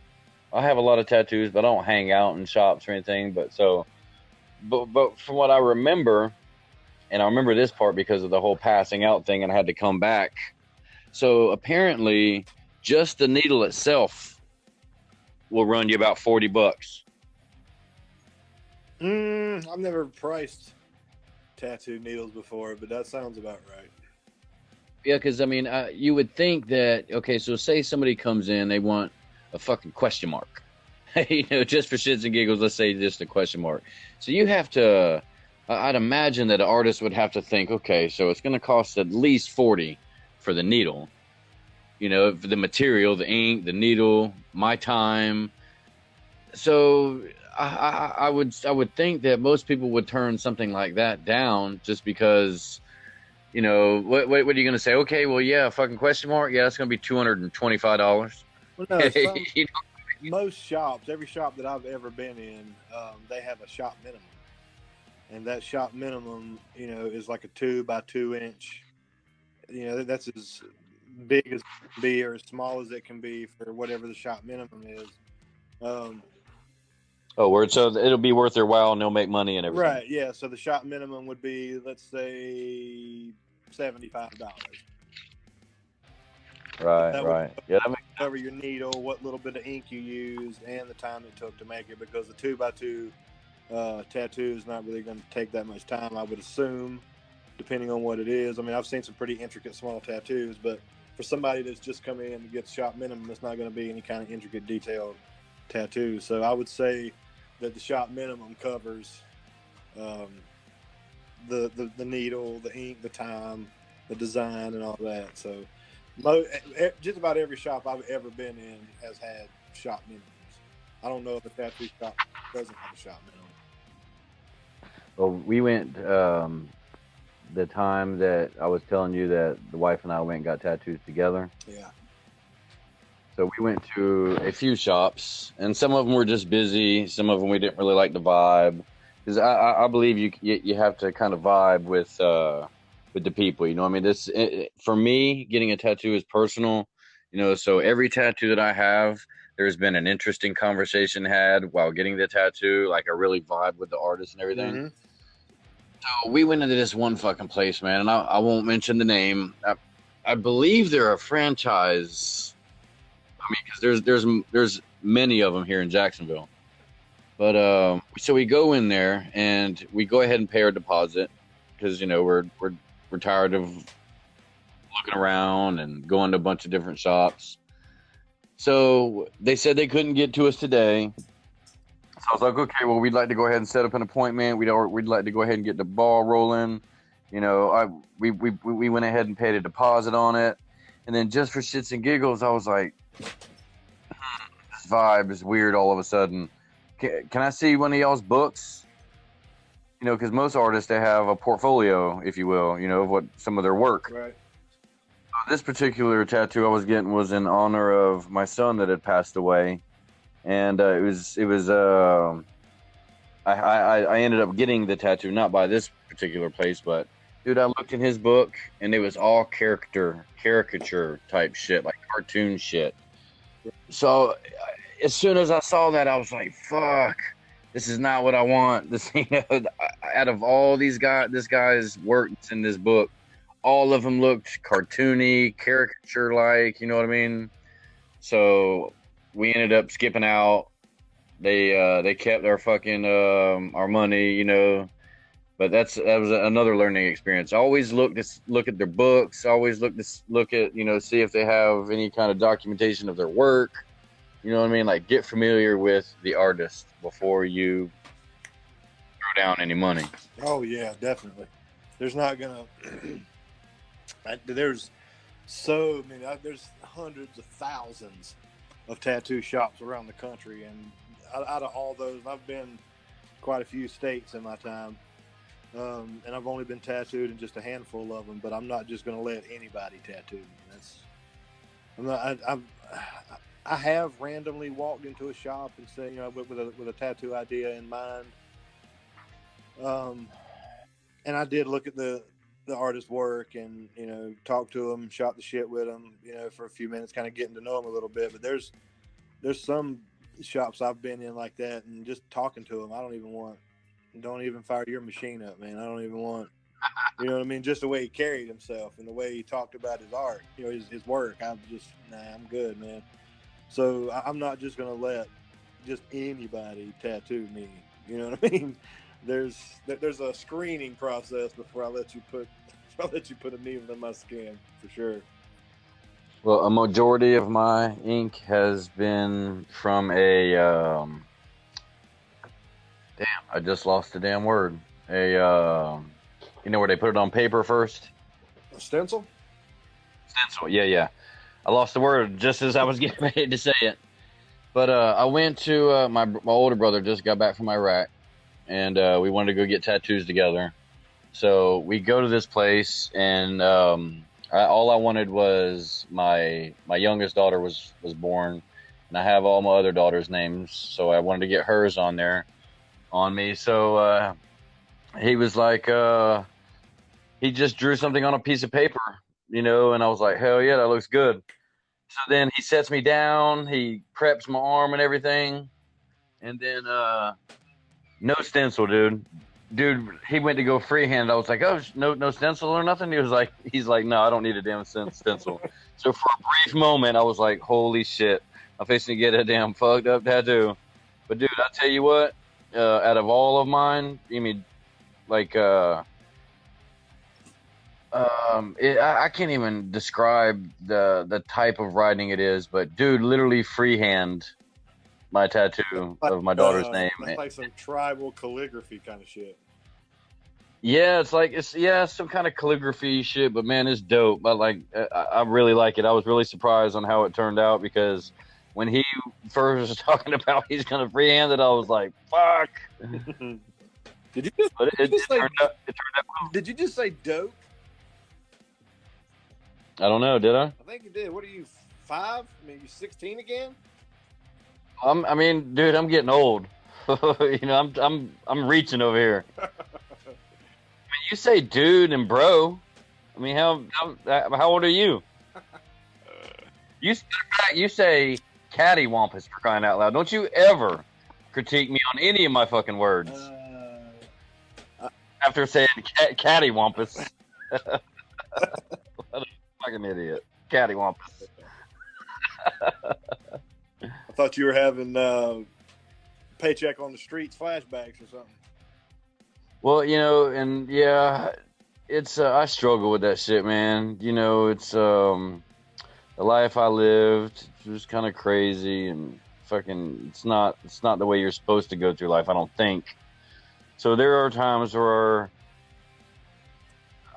I have a lot of tattoos, but I don't hang out in shops or anything. But from what I remember, and I remember this part because of the whole passing out thing, and I had to come back. So apparently, just the needle itself will run you about $40. I've never priced tattoo needles before, but that sounds about right. Yeah, because you would think that, okay, so say somebody comes in, they want a fucking question mark, just for shits and giggles. Let's say just a question mark. So you have to. I'd imagine that an artist would have to think, okay, so it's going to cost at least $40 for the needle. For the material, the ink, the needle, my time. So I would think that most people would turn something like that down just because. What are you going to say? Okay, well, yeah, fucking question mark. Yeah, it's going to be $225. Well, no, most shops, every shop that I've ever been in, they have a shop minimum, and that shop minimum, is like a 2 by 2 inch. That's as big as it can be or as small as it can be for whatever the shop minimum is. Word. So it'll be worth their while, and they'll make money and everything. Right. Yeah. So the shop minimum would be, let's say, $75. Right. Yeah, that makes cover your needle, what little bit of ink you used, and the time it took to make it, because the 2 by 2 tattoo is not really going to take that much time, I would assume, depending on what it is. I've seen some pretty intricate small tattoos, but for somebody that's just coming in to get shop minimum, it's not going to be any kind of intricate detailed tattoo. So I would say that the shop minimum covers the needle, the ink, the time, the design, and all that. So just about every shop I've ever been in has had shop minimums. I don't know if a tattoo shop doesn't have a shop minimum. Well, we went the time that I was telling you that the wife and I went and got tattoos together. Yeah. So we went to a few shops, and some of them were just busy. Some of them we didn't really like the vibe, because I believe you have to kind of vibe with the people. You know, I mean, for me, getting a tattoo is personal. You know, so every tattoo that I have, there's been an interesting conversation had while getting the tattoo. Like I really vibe with the artist and everything. Mm-hmm. So we went into this one fucking place, man, and I won't mention the name. I believe they're a franchise. I mean, because there's many of them here in Jacksonville. But so we go in there and we go ahead and pay our deposit because you know we're tired of looking around and going to a bunch of different shops. So they said they couldn't get to us today. So I was like, okay, well, we'd like to go ahead and set up an appointment. We'd like to go ahead and get the ball rolling. You know, we went ahead and paid a deposit on it. And then just for shits and giggles, I was like, this vibe is weird all of a sudden. Can I see one of y'all's books? You know, because most artists, they have a portfolio, if you will, you know, of what some of their work. Right. This particular tattoo I was getting was in honor of my son that had passed away. And I ended up getting the tattoo, not by this particular place, but dude, I looked in his book and it was all caricature type shit, like cartoon shit. So as soon as I saw that, I was like, fuck, this is not what I want. This, you know, out of all this guy's work that's in this book, all of them looked cartoony, caricature like, you know what I mean? So we ended up skipping out. They kept our fucking our money, you know. But that was another learning experience. Always look at their books. Always look at, you know, see if they have any kind of documentation of their work. You know what I mean? Like, get familiar with the artist before you throw down any money. Oh yeah, definitely. There's not gonna. There's hundreds of thousands of tattoo shops around the country, and out of all those, I've been quite a few states in my time, and I've only been tattooed in just a handful of them. But I'm not just going to let anybody tattoo me. I have randomly walked into a shop and said, you know, with a tattoo idea in mind, and I did look at the artist's work and, you know, talk to them, shot the shit with them, you know, for a few minutes, kind of getting to know them a little bit. But there's some shops I've been in like that, and just talking to them, don't even fire your machine up, man. I don't even want, you know what I mean? Just the way he carried himself and the way he talked about his art, you know, his work. I'm good, man. So I'm not just going to let just anybody tattoo me. You know what I mean? There's a screening process before I let you put a needle in my skin, for sure. Well, a majority of my ink has been from a damn, I just lost the damn word. You know where they put it on paper first? A stencil? Stencil, yeah. I lost the word just as I was getting ready to say it. But I went to my older brother just got back from Iraq, and we wanted to go get tattoos together. So we go to this place, and all I wanted was my youngest daughter was born, and I have all my other daughters' names, so I wanted to get hers on there on me. So he was like, he just drew something on a piece of paper, you know, and I was like, hell yeah, that looks good. So then he sets me down, he preps my arm and everything, and then no stencil, dude. He went to go freehand. I was like, oh, no stencil or nothing? He's like, no, I don't need a damn stencil. So for a brief moment, I was like, holy shit, I'm fixing to get a damn fucked up tattoo. But dude, I tell you what, out of all of mine, I mean, like, I can't even describe the type of writing it is, but dude, literally freehand my tattoo of my daughter's name. That's like some tribal calligraphy kind of shit. Yeah, it's some kind of calligraphy shit, but man, it's dope. I really like it. I was really surprised on how it turned out because when he first was talking about he's gonna freehand it, I was like, fuck. Did you just, But it turned out well. Did you just say dope? I don't know, did I? I think you did. What are you, 5? I mean, you 16 again? I mean, dude, I'm getting old. You know, I'm reaching over here. I mean, you say dude and bro. I mean, how old are you? You say cattywampus for crying out loud. Don't you ever critique me on any of my fucking words after saying cattywampus. What a fucking idiot. Cattywampus. I thought you were having Paycheck on the Streets flashbacks or something. Well, you know, and yeah, it's I struggle with that shit, man. You know, it's the life I lived was kind of crazy and fucking it's not the way you're supposed to go through life, I don't think. So there are times where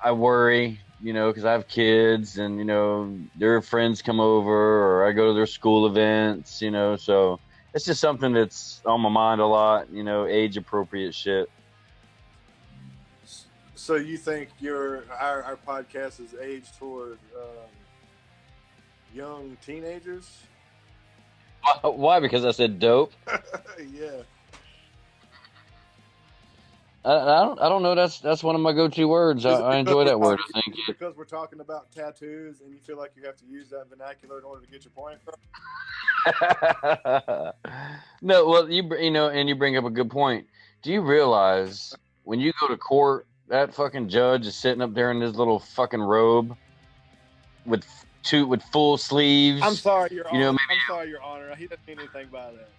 I worry, you know, because I have kids and, you know, their friends come over or I go to their school events, you know, so it's just something that's on my mind a lot, you know, age appropriate shit. So you think our podcast is aged toward young teenagers? Why? Because I said dope? Yeah. I don't know. That's one of my go-to words. I enjoy that word. I think because we're talking about tattoos, and you feel like you have to use that vernacular in order to get your point across. No, well, you know, and you bring up a good point. Do you realize when you go to court, that fucking judge is sitting up there in his little fucking robe with full sleeves? I'm sorry, Your Honor. You know, maybe I'm sorry, Your Honor. He doesn't mean anything by that.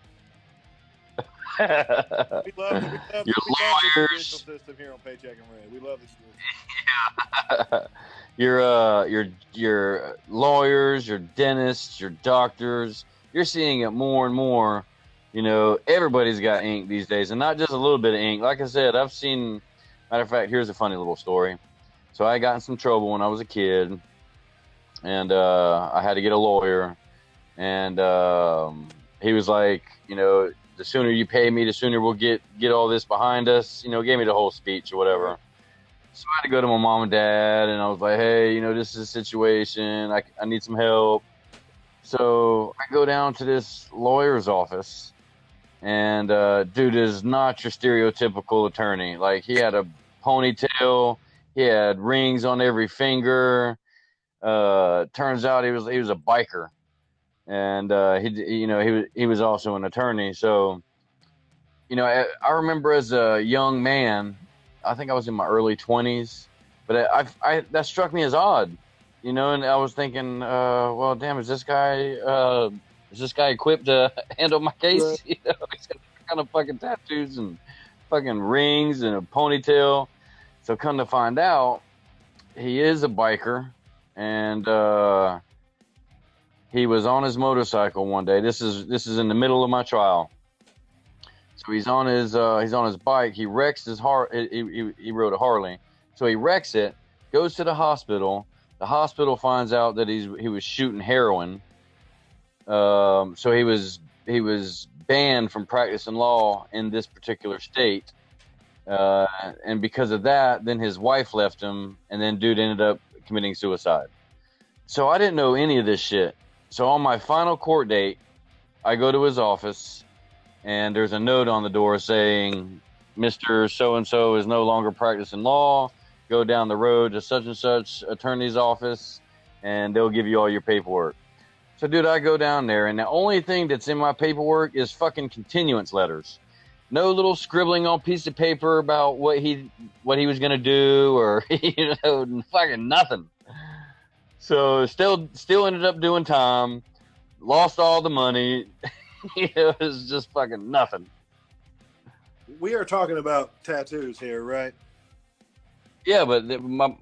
We love your the lawyers. judicial system here on Paycheck and Red. We love the Yeah. your lawyers, your dentists, your doctors. You're seeing it more and more. You know, everybody's got ink these days, and not just a little bit of ink. Like I said, I've seen. Matter of fact, here's a funny little story. So I got in some trouble when I was a kid, and I had to get a lawyer, and he was like, you know, the sooner you pay me, the sooner we'll get all this behind us. You know, gave me the whole speech or whatever. So I had to go to my mom and dad, and I was like, hey, you know, this is a situation. I need some help. So I go down to this lawyer's office, and dude is not your stereotypical attorney. Like, he had a ponytail. He had rings on every finger. Turns out he was a biker. And he was also an attorney. So, you know, I remember as a young man, I think I was in my early 20s, but I that struck me as odd, you know. And I was thinking, well, damn, is this guy equipped to handle my case? Right. You know, he's got kind of fucking tattoos and fucking rings and a ponytail. So come to find out, he is a biker, and he was on his motorcycle one day. This is in the middle of my trial. So he's on his bike. He wrecks his he rode a Harley. So he wrecks it, goes to the hospital. The hospital finds out that he was shooting heroin. So he was banned from practicing law in this particular state. And because of that, then his wife left him, and then dude ended up committing suicide. So I didn't know any of this shit. So on my final court date, I go to his office, and there's a note on the door saying, Mr. So-and-so is no longer practicing law. Go down the road to such and such attorney's office, and they'll give you all your paperwork. So, dude, I go down there, and the only thing that's in my paperwork is fucking continuance letters. No little scribbling on a piece of paper about what he was going to do, or, you know, fucking nothing. So still ended up doing time, lost all the money. It was just fucking nothing. We are talking about tattoos here, right? Yeah, but my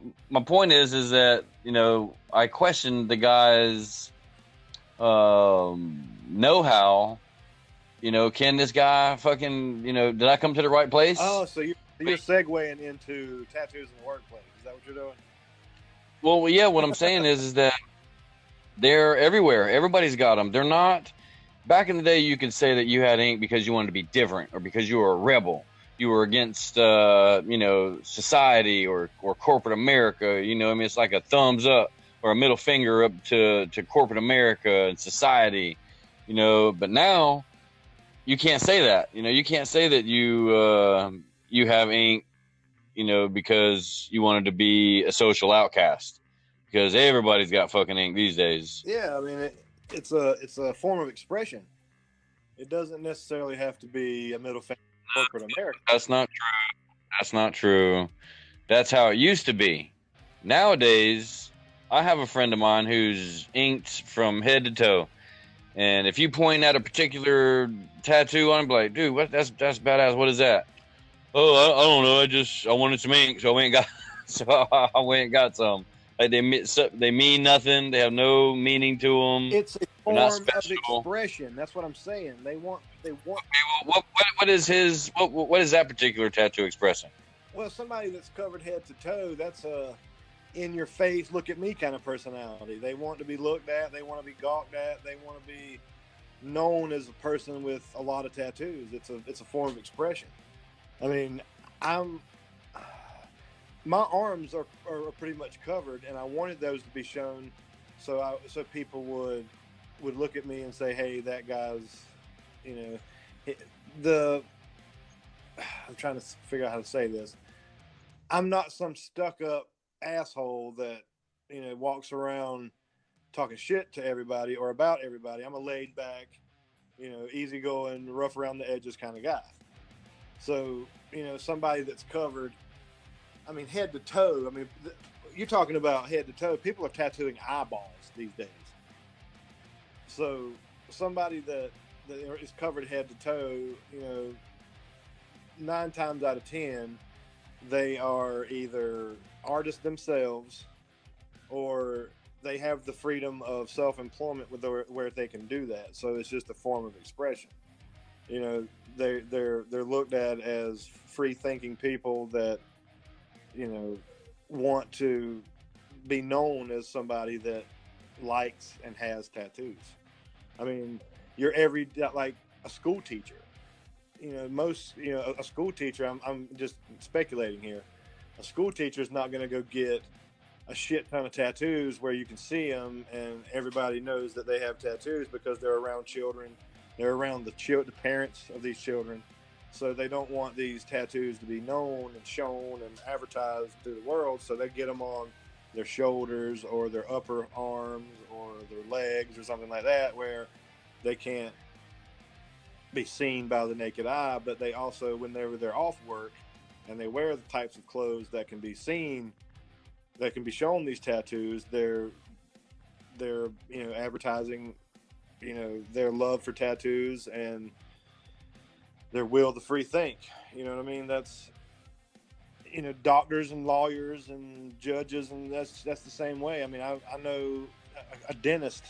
point is that, you know, I questioned the guy's know-how, can this guy fucking, did I come to the right place? Oh, so you're segueing into tattoos in the workplace. Is that what you're doing? Well, yeah, what I'm saying is that they're everywhere. Everybody's got them. They're not. Back in the day, you could say that you had ink because you wanted to be different, or because you were a rebel. You were against, society or corporate America. It's like a thumbs up or a middle finger up to corporate America and society. But now you can't say that. You can't say that you have ink, because you wanted to be a social outcast. Because everybody's got fucking ink these days. Yeah, I mean, it's a form of expression. It doesn't necessarily have to be a middle finger to corporate America. That's not true. That's not true. That's how it used to be. Nowadays, I have a friend of mine who's inked from head to toe. And if you point at a particular tattoo on him, be like, dude, that's badass. What is that? Oh, I don't know. I wanted some ink, so I went and got some. Like they mean nothing. They have no meaning to them. It's a form of expression. That's what I'm saying. They want. Okay, well, what is that particular tattoo expressing? Well, somebody that's covered head to toe. That's a in your face, look at me kind of personality. They want to be looked at. They want to be gawked at. They want to be known as a person with a lot of tattoos. It's a form of expression. I mean, my arms are pretty much covered, and I wanted those to be shown so people would look at me and say, hey, that guy's, I'm trying to figure out how to say this. I'm not some stuck up asshole that, walks around talking shit to everybody or about everybody. I'm a laid back, easygoing, rough around the edges kind of guy. So, somebody that's covered, I mean, head to toe. I mean, you're talking about head to toe. People are tattooing eyeballs these days. So somebody that is covered head to toe, 9 times out of 10, they are either artists themselves or they have the freedom of self-employment where they can do that. So it's just a form of expression. They're looked at as free-thinking people that, want to be known as somebody that likes and has tattoos. I mean, like a school teacher. A school teacher, I'm just speculating here. A school teacher is not going to go get a shit ton of tattoos where you can see them and everybody knows that they have tattoos because they're around children. They're around the parents of these children. So they don't want these tattoos to be known and shown and advertised to the world. So they get them on their shoulders or their upper arms or their legs or something like that, where they can't be seen by the naked eye. But they also, whenever they're off work and they wear the types of clothes that can be seen, that can be shown these tattoos, they're advertising, their love for tattoos and their will to free think. You know what I mean? That's, doctors and lawyers and judges, and that's the same way. I mean, I know a dentist,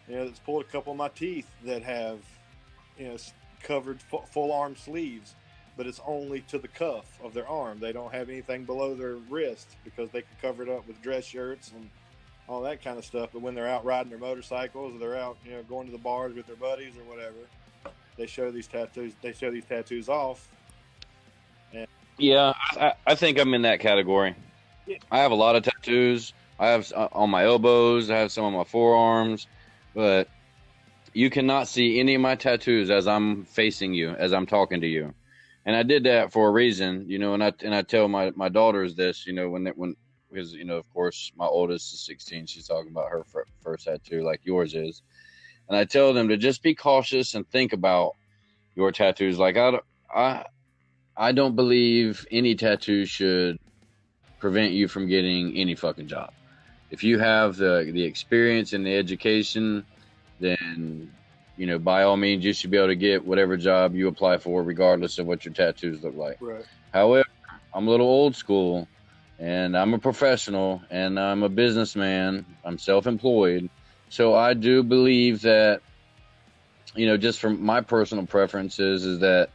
that's pulled a couple of my teeth that have, covered full arm sleeves, but it's only to the cuff of their arm. They don't have anything below their wrist because they can cover it up with dress shirts and all that kind of stuff. But when they're out riding their motorcycles or they're out, going to the bars with their buddies or whatever, they show these tattoos off. And yeah, I think I'm in that category. Yeah. I have a lot of tattoos. I have on my elbows. I have some on my forearms, but you cannot see any of my tattoos as I'm facing you, as I'm talking to you. And I did that for a reason, and I tell my daughters this, because, of course, my oldest is 16. She's talking about her first tattoo like yours is. And I tell them to just be cautious and think about your tattoos. Like, I don't believe any tattoo should prevent you from getting any fucking job. If you have the experience and the education, then, by all means, you should be able to get whatever job you apply for, regardless of what your tattoos look like. Right. However, I'm a little old school, and I'm a professional, and I'm a businessman. I'm self-employed. So I do believe that just from my personal preferences is that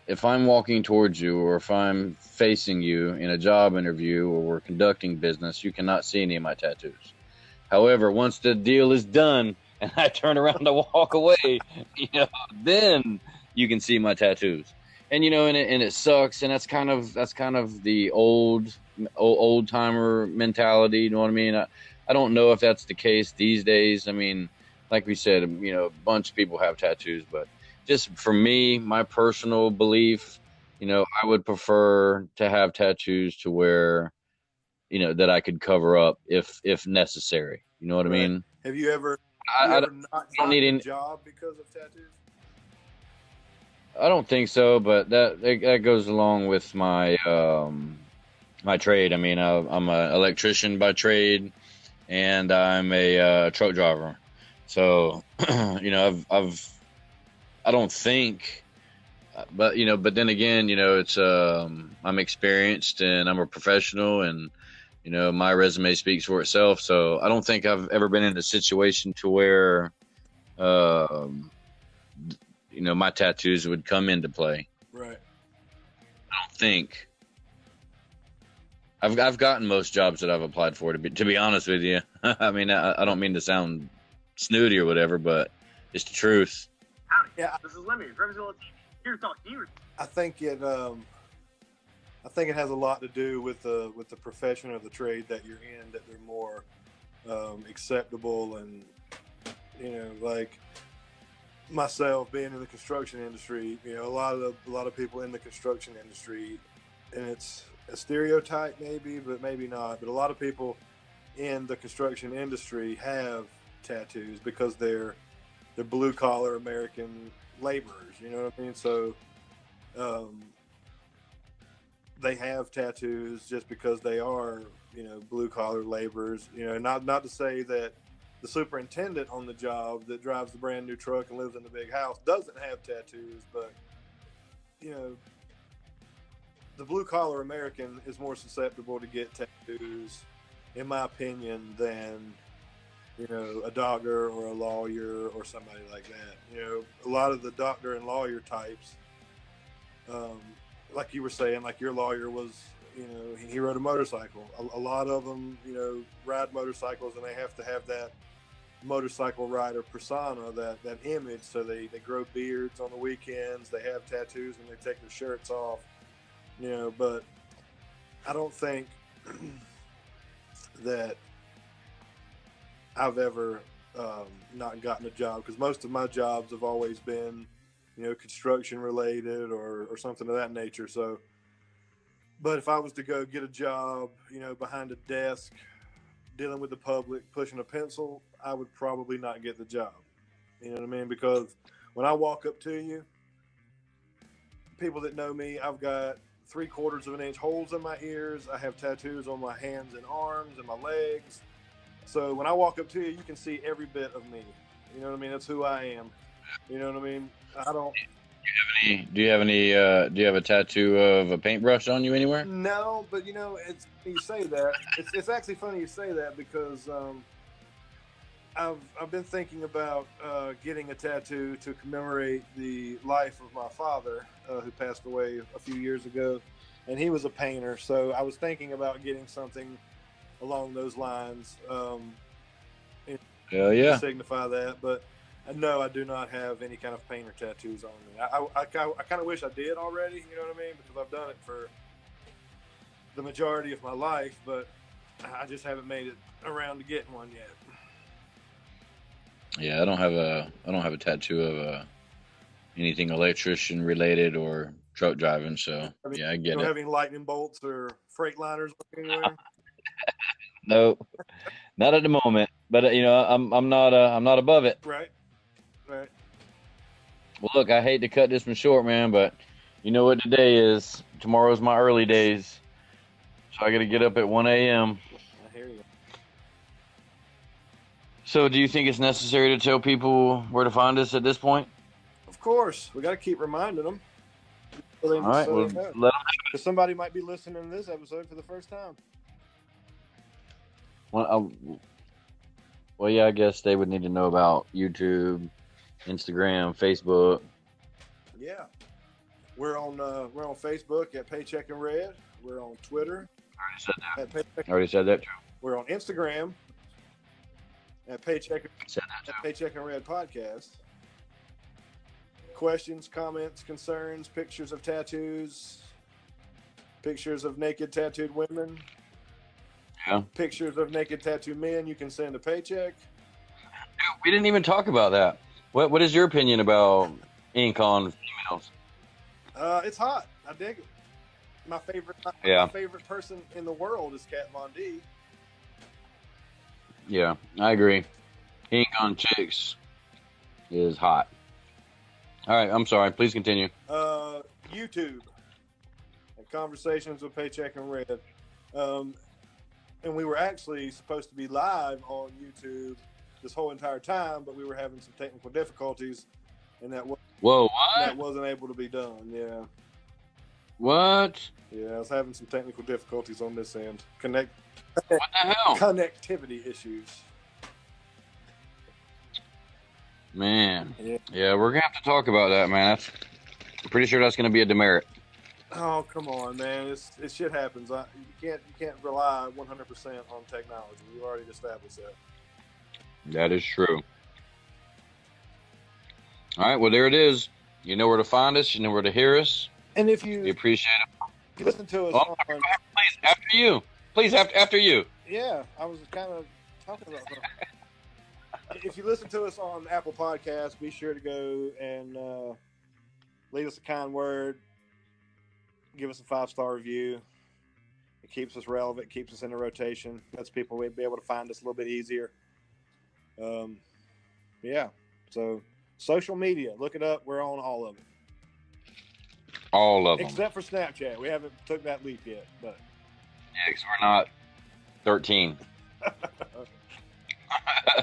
if I'm walking towards you or if I'm facing you in a job interview or we're conducting business, you cannot see any of my tattoos. However, once the deal is done and I turn around to walk away, then you can see my tattoos. And and it sucks, and that's kind of the old timer mentality. You know what I mean? I don't know if that's the case these days. I mean, like we said, a bunch of people have tattoos, but just for me, my personal belief, I would prefer to have tattoos to where, that I could cover up if necessary. You know what I mean? Have you ever I not don't need gotten any a job because of tattoos? I don't think so, but that goes along with my my trade. I mean, I'm an electrician by trade, and I'm a truck driver. So, I don't think, but then again, it's I'm experienced and I'm a professional, and my resume speaks for itself. So I don't think I've ever been in a situation to where my tattoos would come into play. Right. I don't think. I've gotten most jobs that I've applied for, to be honest with you. I mean, I don't mean to sound snooty or whatever, but it's the truth. Yeah, This is Lemmy. Here to talk to you. I think it has a lot to do with the profession of the trade that you're in, that they're more acceptable, and like myself being in the construction industry, a lot of people in the construction industry, and it's a stereotype maybe, but maybe not, but a lot of people in the construction industry have tattoos because they're blue collar American laborers, you know what I mean? So they have tattoos just because they are, blue collar laborers, not to say that the superintendent on the job that drives the brand new truck and lives in the big house doesn't have tattoos, but the blue collar American is more susceptible to get tattoos, in my opinion, than a doctor or a lawyer or somebody like that. A lot of the doctor and lawyer types, like you were saying, like your lawyer was, he rode a motorcycle. A lot of them, ride motorcycles, and they have to have that motorcycle rider persona, that image. So they grow beards on the weekends, they have tattoos, and they take their shirts off, but I don't think that I've ever not gotten a job, because most of my jobs have always been, construction related or something of that nature. So, but if I was to go get a job, behind a desk, dealing with the public, pushing a pencil, I would probably not get the job. You know what I mean? Because when I walk up to you, people that know me, I've got 3/4 of an inch holes in my ears. I have tattoos on my hands and arms and my legs. So when I walk up to you, you can see every bit of me. You know what I mean? That's who I am. You know what I mean? I don't. Do you have a tattoo of a paintbrush on you anywhere? No, but it's, you say that. It's actually funny you say that, because I've been thinking about getting a tattoo to commemorate the life of my father, who passed away a few years ago, and he was a painter. So I was thinking about getting something along those lines, Yeah. to signify that. But no, I do not have any kind of painter tattoos on me. I kind of wish I did already, you know what I mean? Because I've done it for the majority of my life, but I just haven't made it around to getting one yet. Yeah, I don't have a tattoo of anything electrician related or truck driving. So yeah, I get you don't it. have any lightning bolts or freight liners anywhere? No, not at the moment. But I'm not above it. Right. Well, look, I hate to cut this one short, man, but you know what today is? Tomorrow's my early days, so I got to get up at 1 a.m. I hear you. So, do you think it's necessary to tell people where to find us at this point? Of course, we got to keep reminding them. So All right, well, because somebody might be listening to this episode for the first time. Well, yeah, I guess they would need to know about YouTube, Instagram, Facebook. Yeah. We're on Facebook at Paycheck and Red. We're on Twitter I already said that. at Paycheck. I already said that too. We're on Instagram at Paycheck Said that too. Paycheck and Red Podcast. Questions, comments, concerns, pictures of tattoos, pictures of naked tattooed women, Yeah. pictures of naked tattooed men. You can send a Paycheck. We didn't even talk about that. What is your opinion about ink on females? It's hot. I dig it. My favorite person in the world is Kat Von D. Yeah, I agree. Ink on chicks is hot. All right, I'm sorry. Please continue. YouTube and Conversations with Paycheck and Red. And we were actually supposed to be live on YouTube this whole entire time, but we were having some technical difficulties, and that wasn't able to be done. Yeah. What? Yeah, I was having some technical difficulties on this end. What the hell? Connectivity issues. Man. Yeah, we're going to have to talk about that, man. I'm pretty sure that's going to be a demerit. Oh, come on, man. It shit happens. You can't rely 100% on technology. We've already established that. That is true. All right, well, there it is. You know where to find us. You know where to hear us. And if We you appreciate it. listen to us Oh, on... go ahead, please, after you. Please, after you. Yeah, I was kind of talking about that. If you listen to us on Apple Podcasts, be sure to go and leave us a kind word. Give us a 5-star review. It keeps us relevant, keeps us in the rotation. Lets people be able to find us a little bit easier. Yeah. So social media, look it up. We're on all of it. All of them. Except for Snapchat. We haven't took that leap yet, but Yeah, 'cause we're not 13.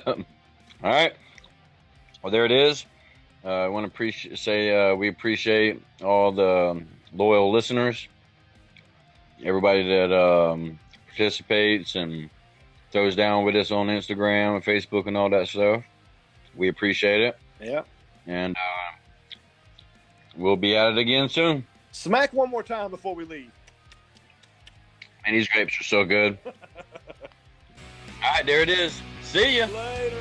All right. Well, there it is. I want to say we appreciate all the loyal listeners, everybody that participates and throws down with us on Instagram and Facebook and all that stuff. We appreciate it. yeah. And we'll be at it again soon. Smack one more time before we leave. Man, these grapes are so good. All right, there it is. See ya. Later.